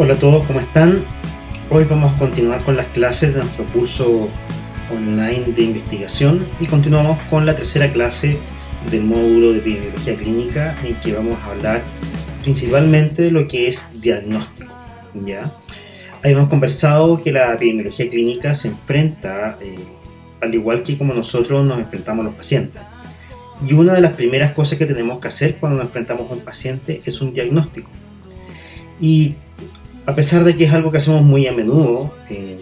Hola a todos, ¿cómo están? Hoy vamos a continuar con las clases de nuestro curso online de investigación y continuamos con la tercera clase del módulo de epidemiología clínica, en que vamos a hablar principalmente de lo que es diagnóstico, ¿ya? Habíamos conversado que la epidemiología clínica se enfrenta, al igual que como nosotros nos enfrentamos a los pacientes. Y una de las primeras cosas que tenemos que hacer cuando nos enfrentamos a un paciente es un diagnóstico. Y a pesar de que es algo que hacemos muy a menudo,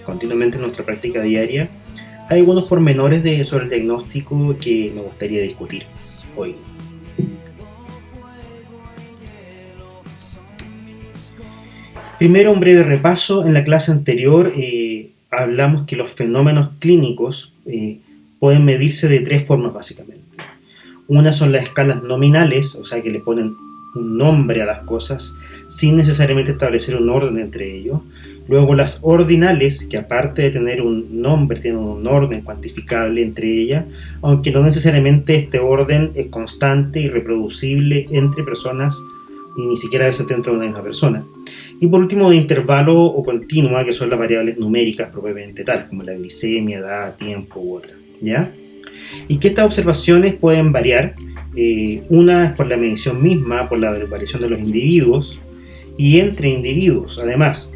continuamente en nuestra práctica diaria, hay algunos pormenores sobre el diagnóstico que me gustaría discutir hoy. Primero, un breve repaso. En la clase anterior hablamos que los fenómenos clínicos pueden medirse de tres formas básicamente. Una son las escalas nominales, o sea que le ponen un nombre a las cosas sin necesariamente establecer un orden entre ellos. Luego las ordinales, que aparte de tener un nombre, tienen un orden cuantificable entre ellas, aunque no necesariamente este orden es constante y reproducible entre personas y ni siquiera a veces dentro de una misma persona. Y por último, de intervalo o continua, que son las variables numéricas propiamente tal, como la glicemia, edad, tiempo u otra, ¿ya? Y que estas observaciones pueden variar. Una es por la medición misma, por la variación de los individuos y entre individuos, además.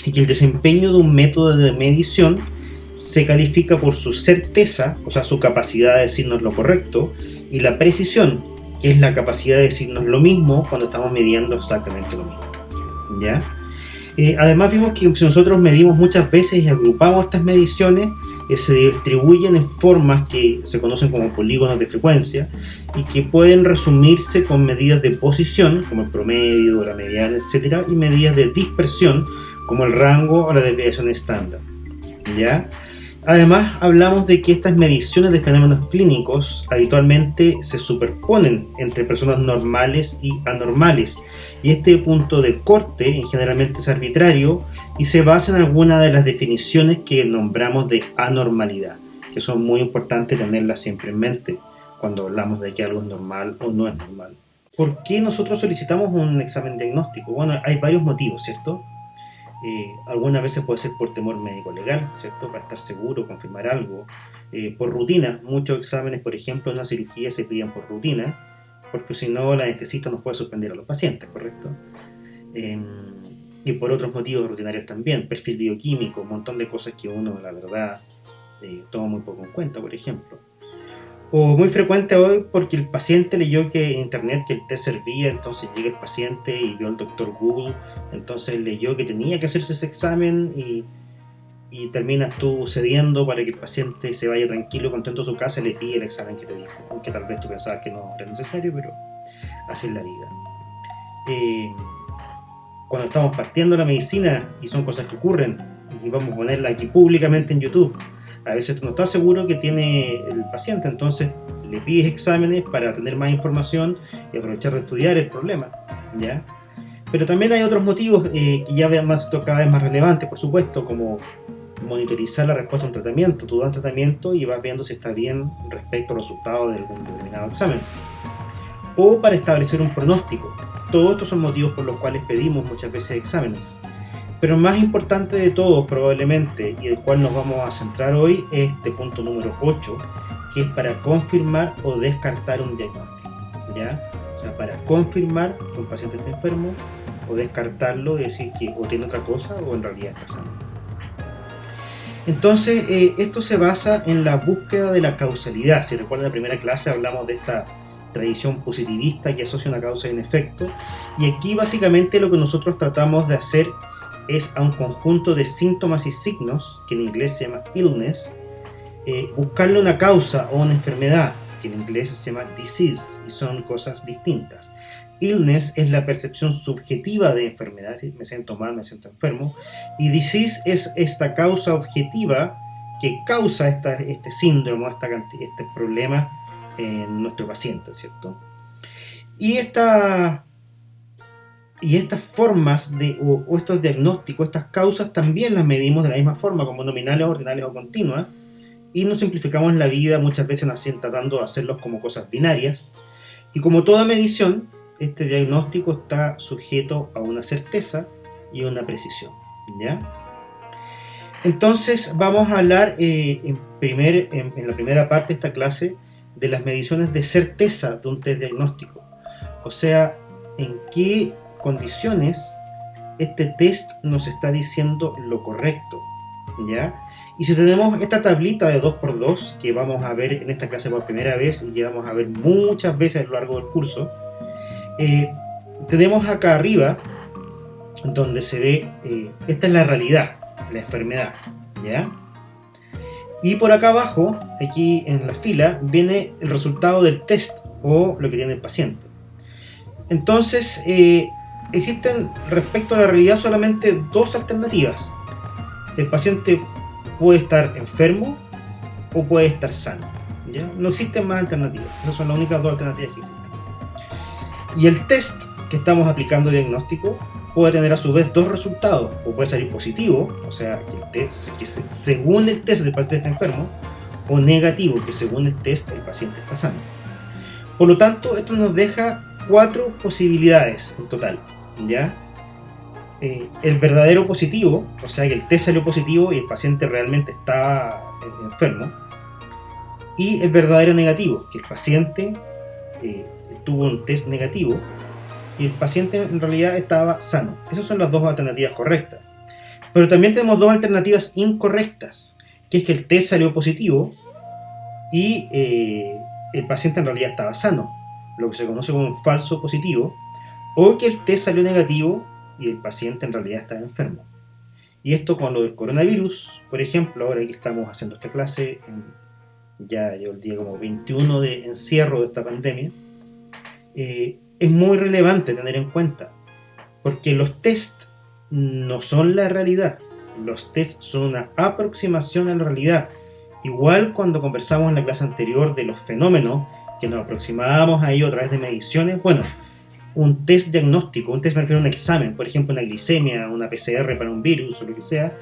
Y que el desempeño de un método de medición se califica por su certeza, o sea, su capacidad de decirnos lo correcto, y la precisión, que es la capacidad de decirnos lo mismo cuando estamos midiendo exactamente lo mismo, ¿ya? Además vimos que si nosotros medimos muchas veces y agrupamos estas mediciones, se distribuyen en formas que se conocen como polígonos de frecuencia y que pueden resumirse con medidas de posición, como el promedio, la mediana, etc., y medidas de dispersión, como el rango o la desviación estándar, ¿ya? Además, hablamos de que estas mediciones de fenómenos clínicos habitualmente se superponen entre personas normales y anormales, y este punto de corte generalmente es arbitrario y se basa en alguna de las definiciones que nombramos de anormalidad, que son muy importantes tenerlas siempre en mente cuando hablamos de que algo es normal o no es normal. ¿Por qué nosotros solicitamos un examen diagnóstico? Bueno, hay varios motivos, ¿cierto? Algunas veces puede ser por temor médico-legal, ¿cierto? Para estar seguro, confirmar algo. Por rutina, muchos exámenes, por ejemplo, en una cirugía se piden por rutina, porque si no, la anestesista nos puede suspender a los pacientes, ¿correcto? Y por otros motivos rutinarios también, perfil bioquímico, un montón de cosas que uno, la verdad, toma muy poco en cuenta, por ejemplo. O muy frecuente hoy porque el paciente leyó que en internet que el test servía, entonces llega el paciente y vio al doctor Google, entonces leyó que tenía que hacerse ese examen y terminas tú cediendo para que el paciente se vaya tranquilo, contento a su casa y le pide el examen que te dijo, aunque tal vez tú pensabas que no era necesario, pero así es la vida. Cuando estamos partiendo la medicina y son cosas que ocurren y vamos a ponerla aquí públicamente en YouTube, a veces tú no estás seguro que tiene el paciente, entonces le pides exámenes para tener más información y aprovechar de estudiar el problema, ¿ya? Pero también hay otros motivos que ya veamos cada vez más relevantes, por supuesto, como monitorizar la respuesta a un tratamiento. Tú das un tratamiento y vas viendo si está bien respecto al resultado de algún determinado examen. O para establecer un pronóstico. Todos estos son motivos por los cuales pedimos muchas veces exámenes. Pero el más importante de todos probablemente, y el cual nos vamos a centrar hoy, es este punto número 8, que es para confirmar o descartar un diagnóstico, ¿ya? O sea, para confirmar que un paciente está enfermo o descartarlo y decir que o tiene otra cosa o en realidad está sano. Entonces, esto se basa en la búsqueda de la causalidad. Si recuerdan, en la primera clase hablamos de esta tradición positivista que asocia una causa y un efecto, y aquí básicamente lo que nosotros tratamos de hacer es a un conjunto de síntomas y signos, que en inglés se llama illness, buscarle una causa o una enfermedad, que en inglés se llama disease, y son cosas distintas. Illness es la percepción subjetiva de enfermedad, ¿sí? Me siento mal, me siento enfermo, y disease es esta causa objetiva que causa este síndrome, este problema en nuestro paciente, ¿cierto? Y estas formas o estos diagnósticos, estas causas también las medimos de la misma forma, como nominales, ordinales o continuas, y nos simplificamos la vida muchas veces tratando de hacerlos como cosas binarias. Y como toda medición, este diagnóstico está sujeto a una certeza y una precisión, ¿ya? Entonces vamos a hablar en la primera parte de esta clase de las mediciones de certeza de un test diagnóstico. O sea, en qué condiciones este test nos está diciendo lo correcto, ¿ya? Y si tenemos esta tablita de 2x2 que vamos a ver en esta clase por primera vez y que vamos a ver muchas veces a lo largo del curso, tenemos acá arriba donde se ve, esta es la realidad, la enfermedad, ¿ya? Y por acá abajo, aquí en la fila, viene el resultado del test o lo que tiene el paciente. Entonces, existen respecto a la realidad solamente dos alternativas. El paciente puede estar enfermo o puede estar sano, ¿ya? No existen más alternativas, esas son las únicas dos alternativas que existen. Y el test que estamos aplicando diagnóstico puede tener a su vez dos resultados, o puede salir positivo, o sea, que según el test el paciente está enfermo, o negativo, que según el test el paciente está sano. Por lo tanto, esto nos deja 4 posibilidades en total, ¿ya? El verdadero positivo, o sea que el test salió positivo y el paciente realmente estaba enfermo, y el verdadero negativo, que el paciente tuvo un test negativo y el paciente en realidad estaba sano. Esas son las dos alternativas correctas. Pero también tenemos dos alternativas incorrectas, que es que el test salió positivo y el paciente en realidad estaba sano, lo que se conoce como un falso positivo, o que el test salió negativo y el paciente en realidad estaba enfermo. Y esto con lo del coronavirus, por ejemplo, ahora que estamos haciendo esta clase, ya el día como 21 de encierro de esta pandemia, es muy relevante tener en cuenta, porque los test no son la realidad, los test son una aproximación a la realidad. Igual cuando conversamos en la clase anterior de los fenómenos, que nos aproximábamos a ello a través de mediciones, bueno, un test diagnóstico, un test me refiero a un examen, por ejemplo una glicemia, una PCR para un virus o lo que sea,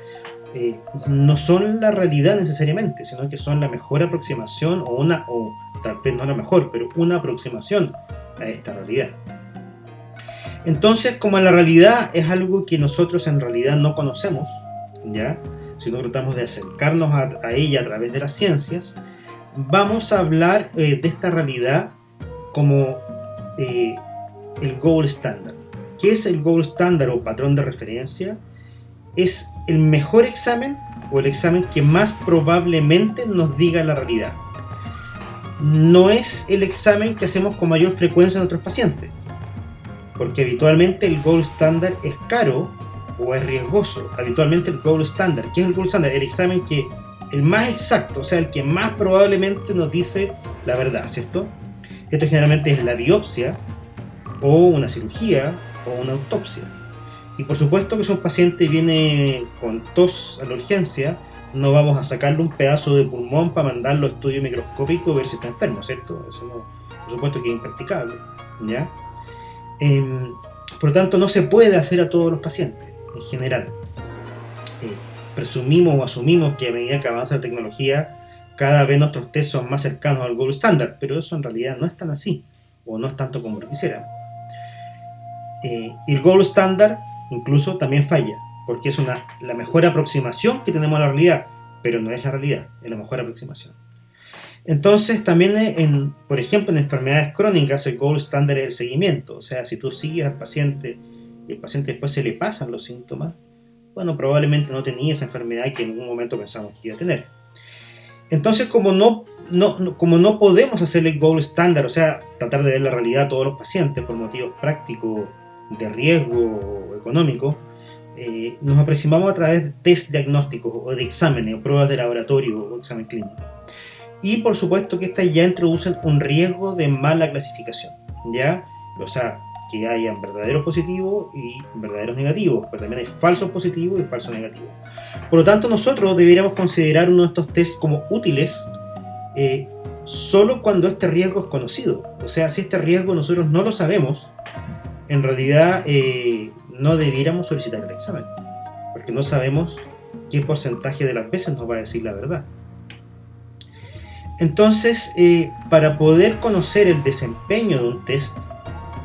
no son la realidad necesariamente, sino que son la mejor aproximación o tal vez no la mejor, pero una aproximación a esta realidad. Entonces, como la realidad es algo que nosotros en realidad no conocemos, ¿ya? Si no tratamos de acercarnos a ella a través de las ciencias, vamos a hablar de esta realidad como el gold standard. ¿Qué es el gold standard o patrón de referencia? Es el mejor examen o el examen que más probablemente nos diga la realidad. No es el examen que hacemos con mayor frecuencia en nuestros pacientes, porque habitualmente el gold standard es caro o es riesgoso. Habitualmente el gold standard, ¿qué es el gold standard? El examen que el más exacto, o sea, el que más probablemente nos dice la verdad, ¿cierto? Esto generalmente es la biopsia o una cirugía o una autopsia. Y por supuesto que si un paciente viene con tos a la urgencia, no vamos a sacarle un pedazo de pulmón para mandarlo a estudio microscópico y ver si está enfermo, ¿cierto? Eso no, por supuesto que es impracticable, ¿ya? Por lo tanto, no se puede hacer a todos los pacientes, en general. Presumimos o asumimos que a medida que avanza la tecnología, cada vez nuestros test son más cercanos al gold standard, pero eso en realidad no es tan así, o no es tanto como lo quisiéramos. Y el gold standard incluso también falla, porque es la mejor aproximación que tenemos a la realidad, pero no es la realidad, es la mejor aproximación. Entonces también, por ejemplo, en enfermedades crónicas el gold standard es el seguimiento, o sea, si tú sigues al paciente y el paciente después se le pasan los síntomas, bueno, probablemente no tenía esa enfermedad que en algún momento pensamos que iba a tener. Entonces, como no podemos hacer el gold standard, o sea, tratar de ver la realidad a todos los pacientes por motivos prácticos, de riesgo o económico, nos aproximamos a través de test diagnósticos o de exámenes o pruebas de laboratorio o examen clínico. Y por supuesto que estas ya introducen un riesgo de mala clasificación, ¿ya? O sea, que hayan verdaderos positivos y verdaderos negativos, pero también hay falsos positivos y falsos negativos. Por lo tanto, nosotros deberíamos considerar uno de estos tests como útiles solo cuando este riesgo es conocido. O sea, si este riesgo nosotros no lo sabemos, en realidad no debiéramos solicitar el examen, porque no sabemos qué porcentaje de las veces nos va a decir la verdad. Entonces, para poder conocer el desempeño de un test,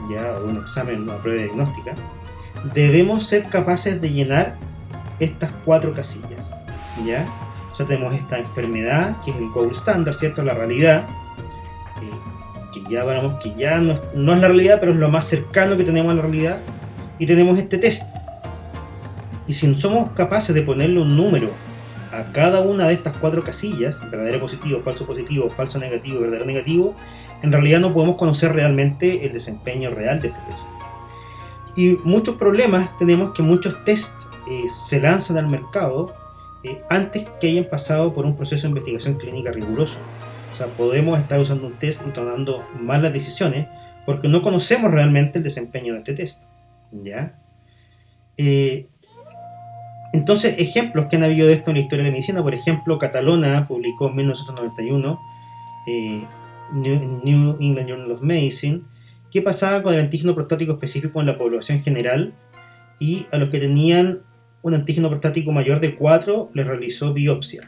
ya, o de un examen, una prueba diagnóstica, debemos ser capaces de llenar estas 4 casillas, ¿ya? O sea, tenemos esta enfermedad, que es el gold standard, ¿cierto? La realidad, que ya hablamos que ya no es la realidad, pero es lo más cercano que tenemos a la realidad. Y tenemos este test. Y si somos capaces de ponerle un número a cada una de estas 4 casillas, verdadero positivo, falso negativo, verdadero negativo, en realidad no podemos conocer realmente el desempeño real de este test. Y muchos problemas tenemos que muchos tests se lanzan al mercado antes que hayan pasado por un proceso de investigación clínica riguroso. O sea, podemos estar usando un test y tomando malas decisiones porque no conocemos realmente el desempeño de este test, ¿ya? Entonces, ejemplos que han habido de esto en la historia de la medicina, por ejemplo, Catalona publicó en 1991 New England Journal of Medicine, qué pasaba con el antígeno prostático específico en la población general, y a los que tenían un antígeno prostático mayor de 4 les realizó biopsia.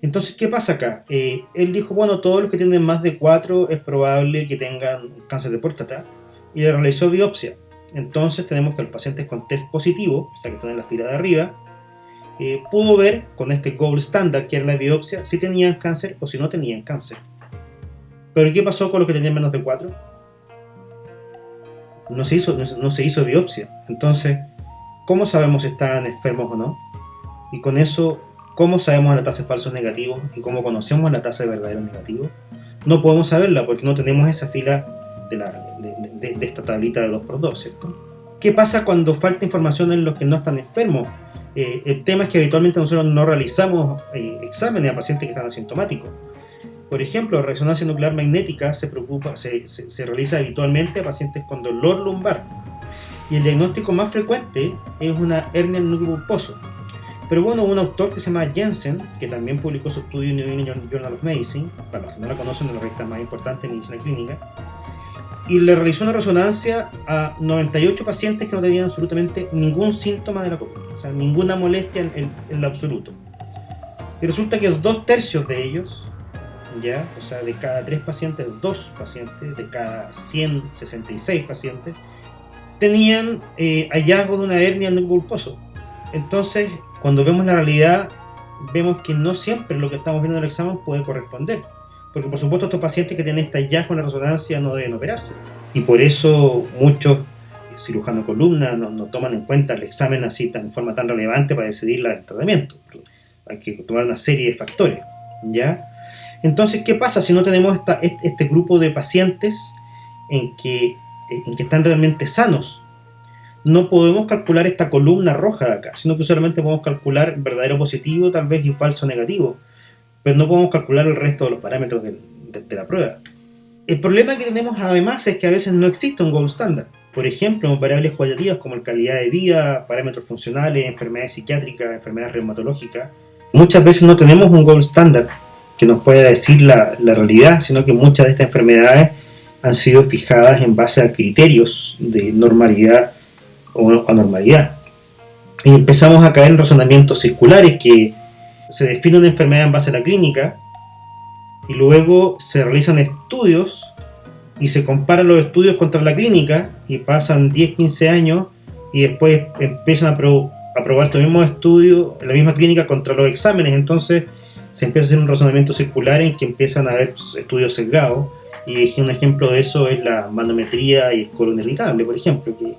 Entonces, ¿qué pasa acá? Él dijo, bueno, todos los que tienen más de 4 es probable que tengan cáncer de próstata, y le realizó biopsia. Entonces tenemos que los pacientes con test positivo, o sea que están en la fila de arriba, pudo ver con este gold standard, que era la biopsia, si tenían cáncer o si no tenían cáncer. Pero ¿qué pasó con los que tenían menos de 4? No se hizo biopsia. Entonces, ¿cómo sabemos si están enfermos o no? Y con eso, ¿cómo sabemos la tasa de falsos negativos y cómo conocemos la tasa de verdaderos negativos? No podemos saberla porque no tenemos esa fila de esta tablita de 2×2, ¿cierto? ¿Qué pasa cuando falta información en los que no están enfermos? El tema es que habitualmente nosotros no realizamos exámenes a pacientes que están asintomáticos. Por ejemplo, la resonancia nuclear magnética se realiza habitualmente a pacientes con dolor lumbar. Y el diagnóstico más frecuente es una hernia en el núcleo pulposo. Pero bueno, un autor que se llama Jensen, que también publicó su estudio en New England Journal of Medicine, para los que no la conocen, es la revista más importante de medicina clínica, y le realizó una resonancia a 98 pacientes que no tenían absolutamente ningún síntoma de la columna, o sea, ninguna molestia en lo absoluto. Y resulta que 2/3 de ellos, ya, o sea, de cada 3 pacientes, 2 pacientes, de cada 166 pacientes, tenían hallazgos de una hernia en el núcleo pulposo. Entonces, cuando vemos la realidad, vemos que no siempre lo que estamos viendo en el examen puede corresponder. Porque por supuesto estos pacientes que tienen este hallazgo en la resonancia no deben operarse. Y por eso muchos cirujanos de columna no toman en cuenta el examen así en forma tan relevante para decidir el tratamiento. Hay que tomar una serie de factores, ¿ya? Entonces, ¿qué pasa si no tenemos este grupo de pacientes en que están realmente sanos? No podemos calcular esta columna roja de acá, sino que solamente podemos calcular verdadero positivo tal vez y falso negativo, pero no podemos calcular el resto de los parámetros de la prueba. El problema que tenemos además es que a veces no existe un gold standard. Por ejemplo, en variables cualitativas como la calidad de vida, parámetros funcionales, enfermedades psiquiátricas, enfermedades reumatológicas, muchas veces no tenemos un gold standard que nos pueda decir la realidad, sino que muchas de estas enfermedades han sido fijadas en base a criterios de normalidad o anormalidad. Y empezamos a caer en razonamientos circulares que se define una enfermedad en base a la clínica y luego se realizan estudios y se comparan los estudios contra la clínica y pasan 10-15 años y después empiezan a probar estos mismos estudios en la misma clínica contra los exámenes. Entonces se empieza a hacer un razonamiento circular en que empiezan a haber estudios sesgados, y un ejemplo de eso es la manometría y el colon irritable, por ejemplo, que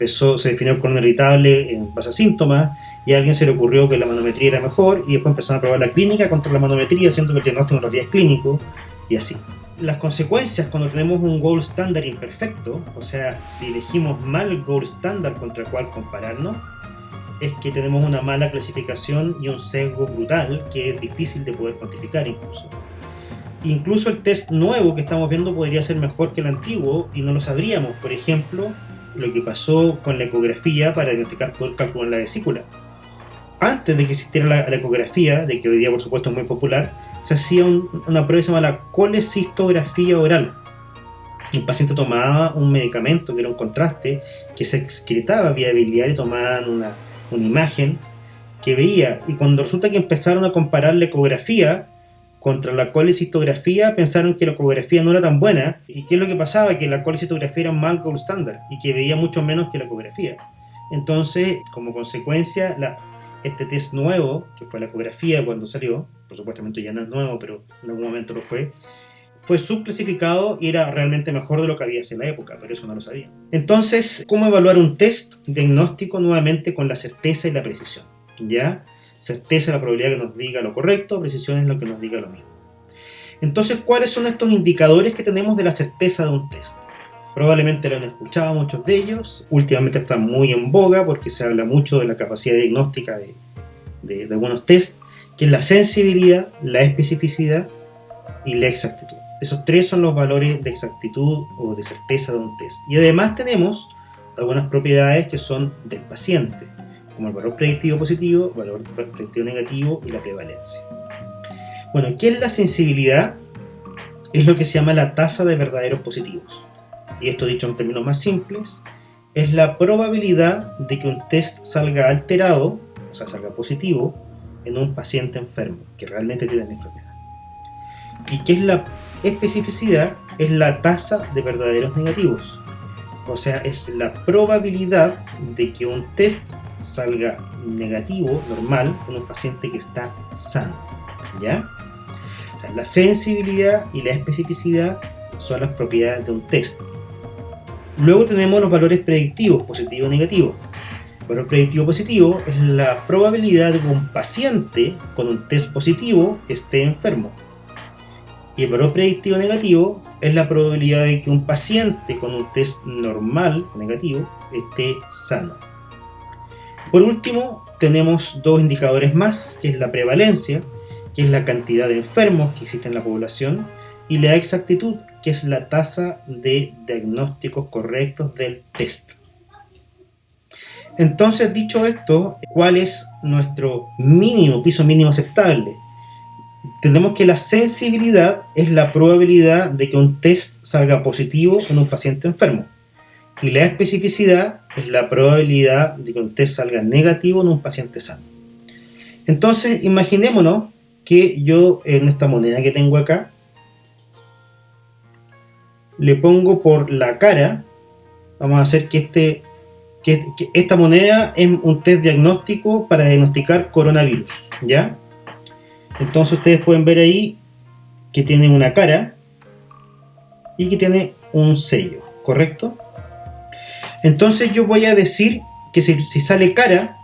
se definió el colon irritable en base a síntomas y a alguien se le ocurrió que la manometría era mejor y después empezaron a probar la clínica contra la manometría, siendo que el diagnóstico en realidad es clínico, y así. Las consecuencias cuando tenemos un gold standard imperfecto, o sea, si elegimos mal el gold standard contra el cual compararnos, es que tenemos una mala clasificación y un sesgo brutal que es difícil de poder cuantificar incluso. Incluso el test nuevo que estamos viendo podría ser mejor que el antiguo y no lo sabríamos. Por ejemplo, lo que pasó con la ecografía para diagnosticar cálculo en la vesícula. Antes de que existiera la ecografía, de que hoy día por supuesto es muy popular, se hacía una prueba que se llama la colecistografía oral. El paciente tomaba un medicamento que era un contraste que se excretaba vía biliar y tomaban una imagen que veía, y cuando resulta que empezaron a comparar la ecografía contra la colecistografía pensaron que la ecografía no era tan buena. ¿Y qué es lo que pasaba? Que la colecistografía era un mal gold standard y que veía mucho menos que la ecografía. Entonces, como consecuencia, este test nuevo, que fue la ecografía cuando salió, por supuestamente ya no es nuevo, pero en algún momento lo fue subclasificado y era realmente mejor de lo que había en la época, pero eso no lo sabía. Entonces, ¿cómo evaluar un test diagnóstico nuevamente con la certeza y la precisión? ¿Ya? Certeza es la probabilidad que nos diga lo correcto, precisión es lo que nos diga lo mismo. Entonces, ¿cuáles son estos indicadores que tenemos de la certeza de un test? Probablemente lo han escuchado muchos de ellos, últimamente están muy en boga porque se habla mucho de la capacidad diagnóstica de algunos tests, que es la sensibilidad, la especificidad y la exactitud. Esos tres son los valores de exactitud o de certeza de un test. Y además tenemos algunas propiedades que son del paciente, como el valor predictivo positivo, el valor predictivo negativo y la prevalencia. Bueno, ¿qué es la sensibilidad? Es lo que se llama la tasa de verdaderos positivos. Y esto dicho en términos más simples, es la probabilidad de que un test salga alterado, o sea, salga positivo, en un paciente enfermo, que realmente tiene la enfermedad. ¿Y qué es la especificidad? Es la tasa de verdaderos negativos. O sea, es la probabilidad de que un test salga negativo, normal, en un paciente que está sano. ¿Ya? O sea, la sensibilidad y la especificidad son las propiedades de un test. Luego tenemos los valores predictivos, positivo y negativo. El valor predictivo positivo es la probabilidad de que un paciente con un test positivo esté enfermo. Y el valor predictivo negativo es la probabilidad de que un paciente con un test normal negativo esté sano. Por último, tenemos dos indicadores más, que es la prevalencia, que es la cantidad de enfermos que existe en la población, y la exactitud, que es la tasa de diagnósticos correctos del test. Entonces, dicho esto, ¿cuál es nuestro piso mínimo aceptable? Entendemos que la sensibilidad es la probabilidad de que un test salga positivo en un paciente enfermo. Y la especificidad es la probabilidad de que un test salga negativo en un paciente sano. Entonces, imaginémonos que yo en esta moneda que tengo acá, le pongo por la cara, vamos a hacer que esta moneda es un test diagnóstico para diagnosticar coronavirus, ¿ya? Entonces ustedes pueden ver ahí que tiene una cara y que tiene un sello, ¿correcto? Entonces yo voy a decir que si sale cara,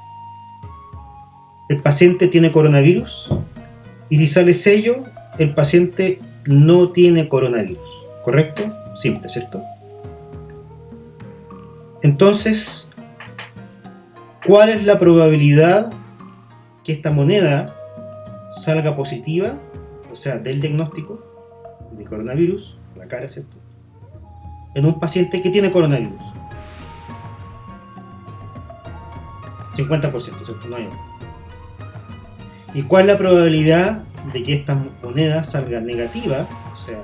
el paciente tiene coronavirus, y si sale sello, el paciente no tiene coronavirus, ¿correcto? Simple, ¿cierto? Entonces, ¿cuál es la probabilidad que esta moneda salga positiva, o sea, del diagnóstico de coronavirus, la cara, ¿cierto?, en un paciente que tiene coronavirus? 50%, ¿cierto? No hay otro. ¿Y cuál es la probabilidad de que esta moneda salga negativa, o sea,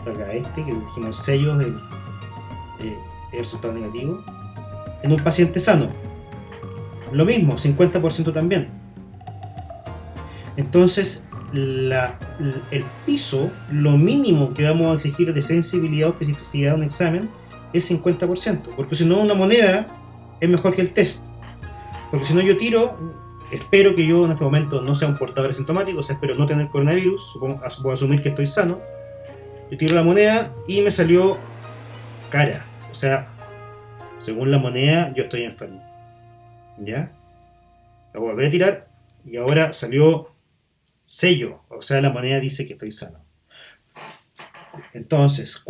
salga que dijimos sellos el resultado negativo, en un paciente sano? Lo mismo, 50% también. Entonces, el piso, lo mínimo que vamos a exigir de sensibilidad o especificidad de un examen es 50%, porque si no, una moneda es mejor que el test. Porque si no, yo tiro, espero que yo en este momento no sea un portador asintomático, o sea, espero no tener coronavirus, voy a asumir que estoy sano, yo tiro la moneda y me salió cara, o sea, según la moneda yo estoy enfermo, ¿ya? La volví a tirar y ahora salió sello, o sea, la moneda dice que estoy sano. Entonces,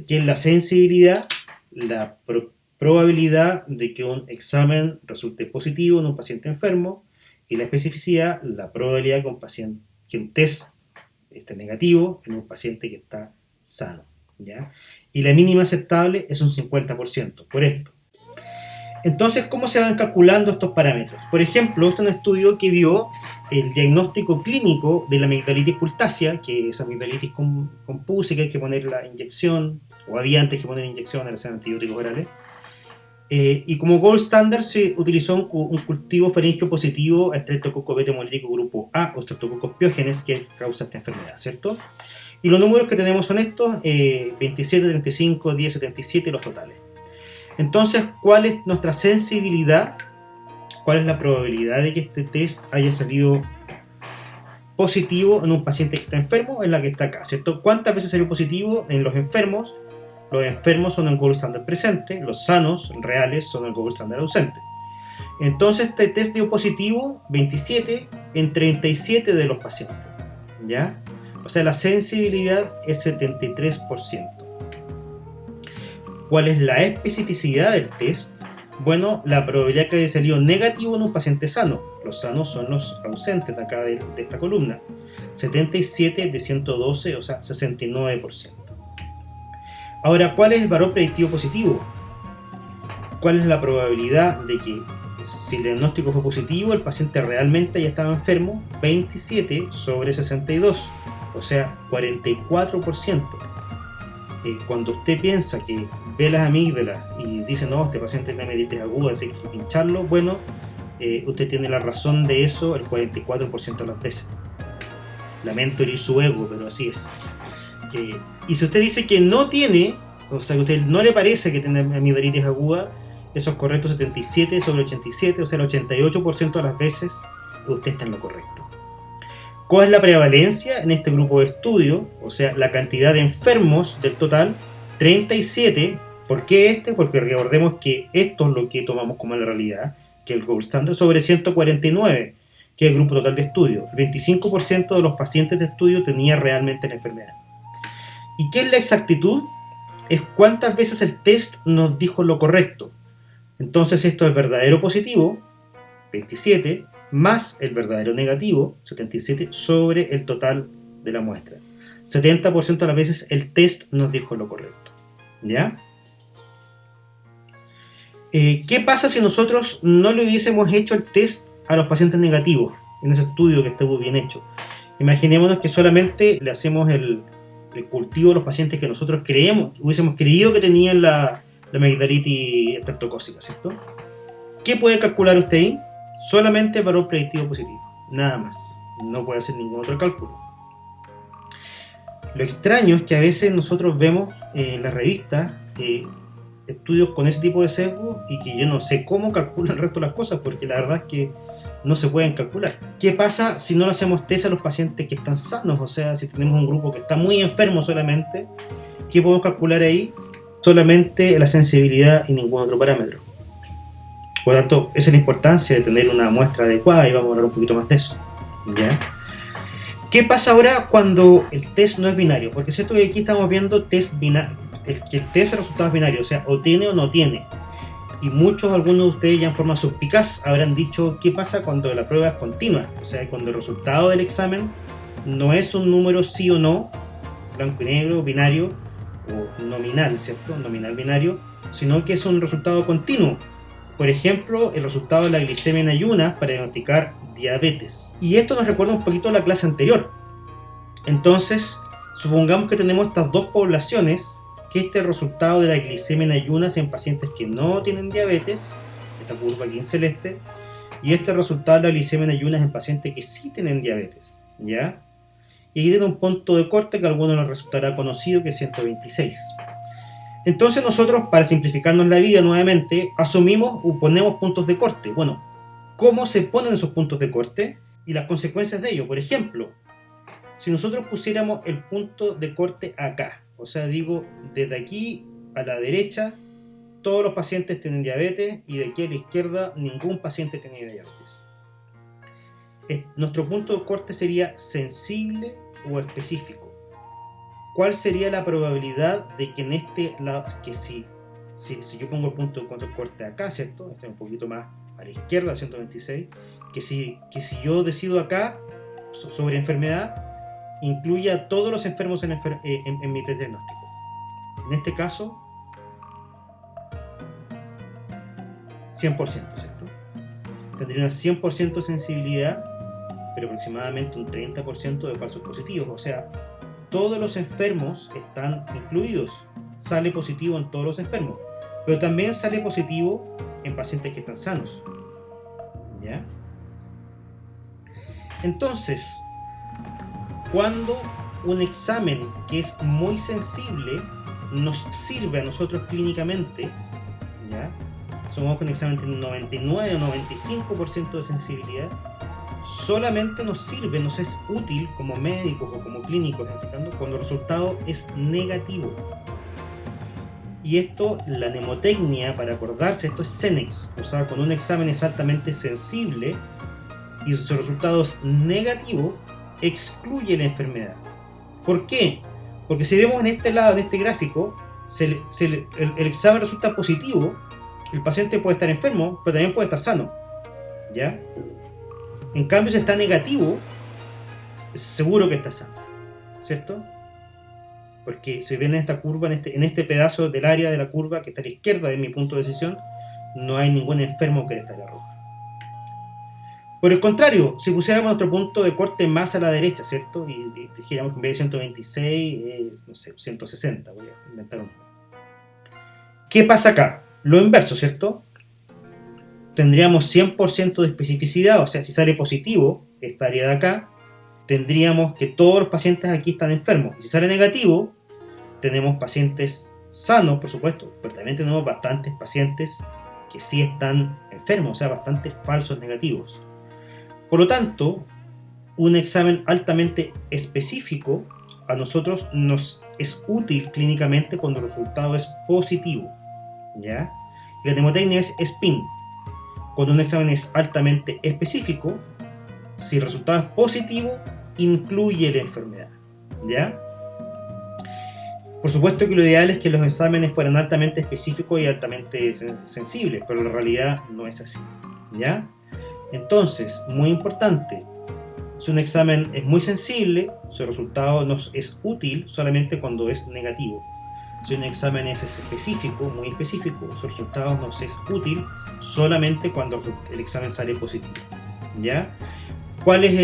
¿qué es la sensibilidad? La probabilidad de que un examen resulte positivo en un paciente enfermo, y la especificidad, la probabilidad que un test esté negativo en un paciente que está sano, ¿ya? Y la mínima aceptable es un 50%, por esto. Entonces, ¿cómo se van calculando estos parámetros? Por ejemplo, este es un estudio que vio el diagnóstico clínico de la amigdalitis pultácea, que es amigdalitis con pus y que hay que poner la inyección, o había antes que poner inyección, eran antibióticos orales. Y como gold standard se utilizó un cultivo faríngeo positivo a Streptococcus beta hemolítico grupo A o Streptococcus pyogenes, que causa esta enfermedad, ¿cierto? Y los números que tenemos son estos, 27, 35, 10, 77 los totales. Entonces, ¿cuál es nuestra sensibilidad? ¿Cuál es la probabilidad de que este test haya salido positivo en un paciente que está enfermo? Es la que está acá, ¿cierto? ¿Cuántas veces salió positivo en los enfermos? Los enfermos son el gold standard presente, los sanos, reales, son el gold standard ausente. Entonces este test dio positivo 27 en 37 de los pacientes, ¿ya? O sea, la sensibilidad es 73%. ¿Cuál es la especificidad del test? Bueno, la probabilidad que haya salido negativo en un paciente sano. Los sanos son los ausentes de acá de esta columna. 77 de 112, o sea, 69%. Ahora, ¿cuál es el valor predictivo positivo? ¿Cuál es la probabilidad de que si el diagnóstico fue positivo, el paciente realmente ya estaba enfermo? 27 sobre 62, o sea, 44%. Cuando usted piensa que ve las amígdalas y dice, no, este paciente tiene meningitis aguda, así que hay que pincharlo, bueno, usted tiene la razón de eso el 44% de las veces. Lamento herir su ego, pero así es. Y si usted dice que no tiene, o sea que a usted no le parece que tiene amigdalitis aguda, eso es correcto, 77 sobre 87, o sea el 88% de las veces usted está en lo correcto. ¿Cuál es la prevalencia en este grupo de estudio? O sea, la cantidad de enfermos del total, 37. ¿Por qué este? Porque recordemos que esto es lo que tomamos como la realidad, que el gold standard, sobre 149, que es el grupo total de estudio. El 25% de los pacientes de estudio tenía realmente la enfermedad. ¿Y qué es la exactitud? Es cuántas veces el test nos dijo lo correcto. Entonces esto es verdadero positivo, 27, más el verdadero negativo, 77, sobre el total de la muestra. 70% de las veces el test nos dijo lo correcto. ¿Ya? ¿Qué pasa si nosotros no le hubiésemos hecho el test a los pacientes negativos en ese estudio que estuvo bien hecho? Imaginémonos que solamente le hacemos el cultivo a los pacientes que nosotros hubiésemos creído que tenían la amigdalitis estreptocócica, ¿cierto? ¿Qué puede calcular usted ahí? Solamente el valor predictivo positivo, nada más. No puede hacer ningún otro cálculo. Lo extraño es que a veces nosotros vemos en las revistas estudios con ese tipo de sesgo y que yo no sé cómo calculan el resto de las cosas, porque la verdad es que no se pueden calcular. ¿Qué pasa si no le hacemos test a los pacientes que están sanos? O sea, si tenemos un grupo que está muy enfermo solamente, ¿qué podemos calcular ahí? Solamente la sensibilidad y ningún otro parámetro. Por lo tanto, esa es la importancia de tener una muestra adecuada y vamos a hablar un poquito más de eso, ¿ya? ¿Qué pasa ahora cuando el test no es binario? Porque es cierto que aquí estamos viendo test binario, que el test de resultados binarios, o sea, o tiene o no tiene. Y algunos de ustedes ya en forma suspicaz habrán dicho qué pasa cuando la prueba es continua, o sea, cuando el resultado del examen no es un número sí o no, blanco y negro, binario o nominal, ¿cierto? Nominal binario, sino que es un resultado continuo. Por ejemplo, el resultado de la glicemia en ayunas para diagnosticar diabetes. Y esto nos recuerda un poquito a la clase anterior. Entonces, supongamos que tenemos estas dos poblaciones, que este es el resultado de la glicemia en ayunas en pacientes que no tienen diabetes, esta curva aquí en celeste, y este es el resultado de la glicemia en ayunas en pacientes que sí tienen diabetes, ¿ya? Y aquí tiene un punto de corte que a algunos les resultará conocido, que es 126. Entonces nosotros, para simplificarnos la vida nuevamente, asumimos o ponemos puntos de corte. Bueno, ¿cómo se ponen esos puntos de corte? Y las consecuencias de ello. Por ejemplo, si nosotros pusiéramos el punto de corte acá, o sea, digo, desde aquí a la derecha, todos los pacientes tienen diabetes, y de aquí a la izquierda, ningún paciente tiene diabetes. Nuestro punto de corte sería sensible o específico. ¿Cuál sería la probabilidad de que en este lado, que si yo pongo el punto de corte acá, ¿cierto? Este es un poquito más a la izquierda, 126, que si yo decido acá sobre enfermedad, incluya a todos los enfermos en mi test diagnóstico. En este caso, 100%, ¿cierto? Tendría una 100% sensibilidad, pero aproximadamente un 30% de falsos positivos, o sea, todos los enfermos están incluidos, sale positivo en todos los enfermos. pero también sale positivo en pacientes que están sanos, ¿ya? Entonces, cuando un examen que es muy sensible nos sirve a nosotros clínicamente, ¿ya? Supongamos que un examen tiene un 99 o 95% de sensibilidad, solamente nos sirve, nos es útil como médicos o como clínicos cuando el resultado es negativo. Y esto, la mnemotecnia para acordarse, esto es CENEX, o sea, cuando un examen es altamente sensible y su resultado es negativo, excluye la enfermedad. ¿Por qué? Porque si vemos en este lado, en este gráfico, el examen resulta positivo, el paciente puede estar enfermo, pero también puede estar sano, ¿ya? En cambio, si está negativo, seguro que está sano, ¿cierto? Porque si ven en esta curva, en este pedazo del área de la curva que está a la izquierda de mi punto de decisión, no hay ningún enfermo que esté en la roja. Por el contrario, si pusiéramos nuestro punto de corte más a la derecha, ¿cierto? Y dijéramos que en vez de 126, no sé, 160, voy a inventar un. ¿Qué pasa acá? Lo inverso, ¿cierto? Tendríamos 100% de especificidad, o sea, si sale positivo, esta área de acá, tendríamos que todos los pacientes aquí están enfermos. Y si sale negativo, tenemos pacientes sanos, por supuesto, pero también tenemos bastantes pacientes que sí están enfermos, o sea, bastantes falsos negativos. Por lo tanto, un examen altamente específico a nosotros nos es útil clínicamente cuando el resultado es positivo, ¿ya? La mnemotecnia es SPIN. Cuando un examen es altamente específico, si el resultado es positivo, incluye la enfermedad, ¿ya? Por supuesto que lo ideal es que los exámenes fueran altamente específicos y altamente sensibles, pero la realidad no es así, ¿ya? Entonces, muy importante, si un examen es muy sensible, su resultado nos es útil solamente cuando es negativo. Si un examen es específico, muy específico, su resultado nos es útil solamente cuando el examen sale positivo, ¿ya? ¿Cuáles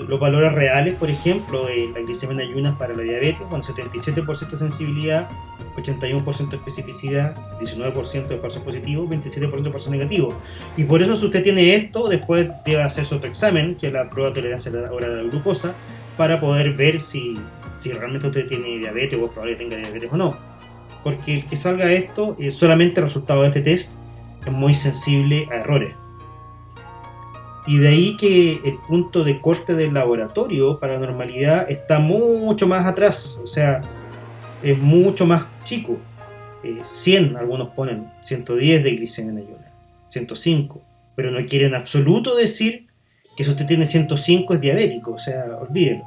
los valores reales, por ejemplo, de la glicemia en ayunas para la diabetes? Bueno, 77% de sensibilidad, 81% de especificidad, 19% de falso positivo, 27% de falso negativo. Y por eso, si usted tiene esto, después debe hacerse otro examen, que es la prueba de tolerancia oral a la glucosa, para poder ver si realmente usted tiene diabetes o es probable que tenga diabetes o no. Porque el que salga esto, solamente el resultado de este test es muy sensible a errores. Y de ahí que el punto de corte del laboratorio para la normalidad está mucho más atrás, o sea, es mucho más chico. 100, algunos ponen 110 de glicemia en ayunas, 105, pero no quiere en absoluto decir que si usted tiene 105 es diabético, o sea, olvídelo.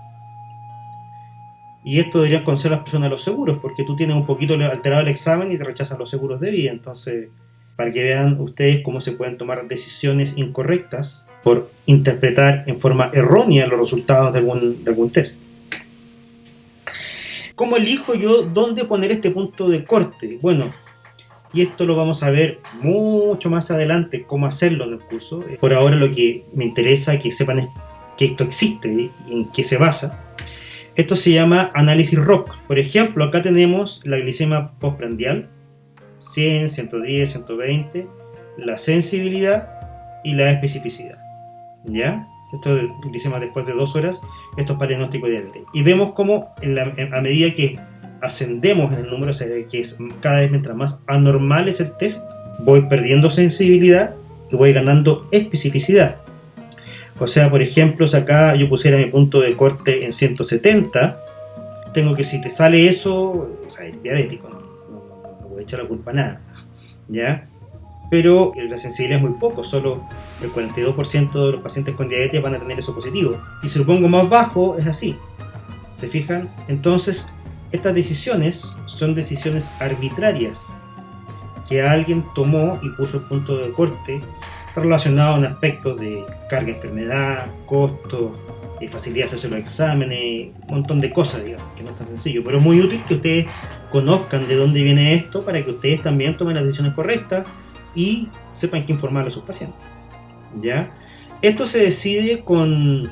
Y esto deberían conocer las personas de los seguros, porque tú tienes un poquito alterado el examen y te rechazan los seguros de vida. Entonces, para que vean ustedes cómo se pueden tomar decisiones incorrectas por interpretar en forma errónea los resultados de algún test. ¿Cómo elijo yo dónde poner este punto de corte? Bueno, y esto lo vamos a ver mucho más adelante, cómo hacerlo en el curso. Por ahora lo que me interesa que sepan es que esto existe y en qué se basa. Esto se llama análisis ROC. Por ejemplo, acá tenemos la glicemia postprandial, 100, 110, 120, la sensibilidad y la especificidad, ¿ya? Esto es glicemia después de 2 horas, esto es para el diagnóstico de diabetes. Y vemos cómo a medida que ascendemos en el número, o sea, que es cada vez mientras más anormal es el test, voy perdiendo sensibilidad y voy ganando especificidad. O sea, por ejemplo, si acá yo pusiera mi punto de corte en 170, tengo que, si te sale eso, o sea, eres diabético, no voy a echar la culpa a nada, ¿ya? Pero la sensibilidad es muy poco, solo el 42% de los pacientes con diabetes van a tener eso positivo. Y si lo pongo más bajo, es así. ¿Se fijan? Entonces, estas decisiones son decisiones arbitrarias que alguien tomó y puso el punto de corte relacionado a un aspecto de carga, enfermedad, costo, facilidad de hacer los exámenes, un montón de cosas, digamos, que no es tan sencillo, pero es muy útil que ustedes conozcan de dónde viene esto para que ustedes también tomen las decisiones correctas y sepan qué informar a sus pacientes, ¿ya? Esto se decide con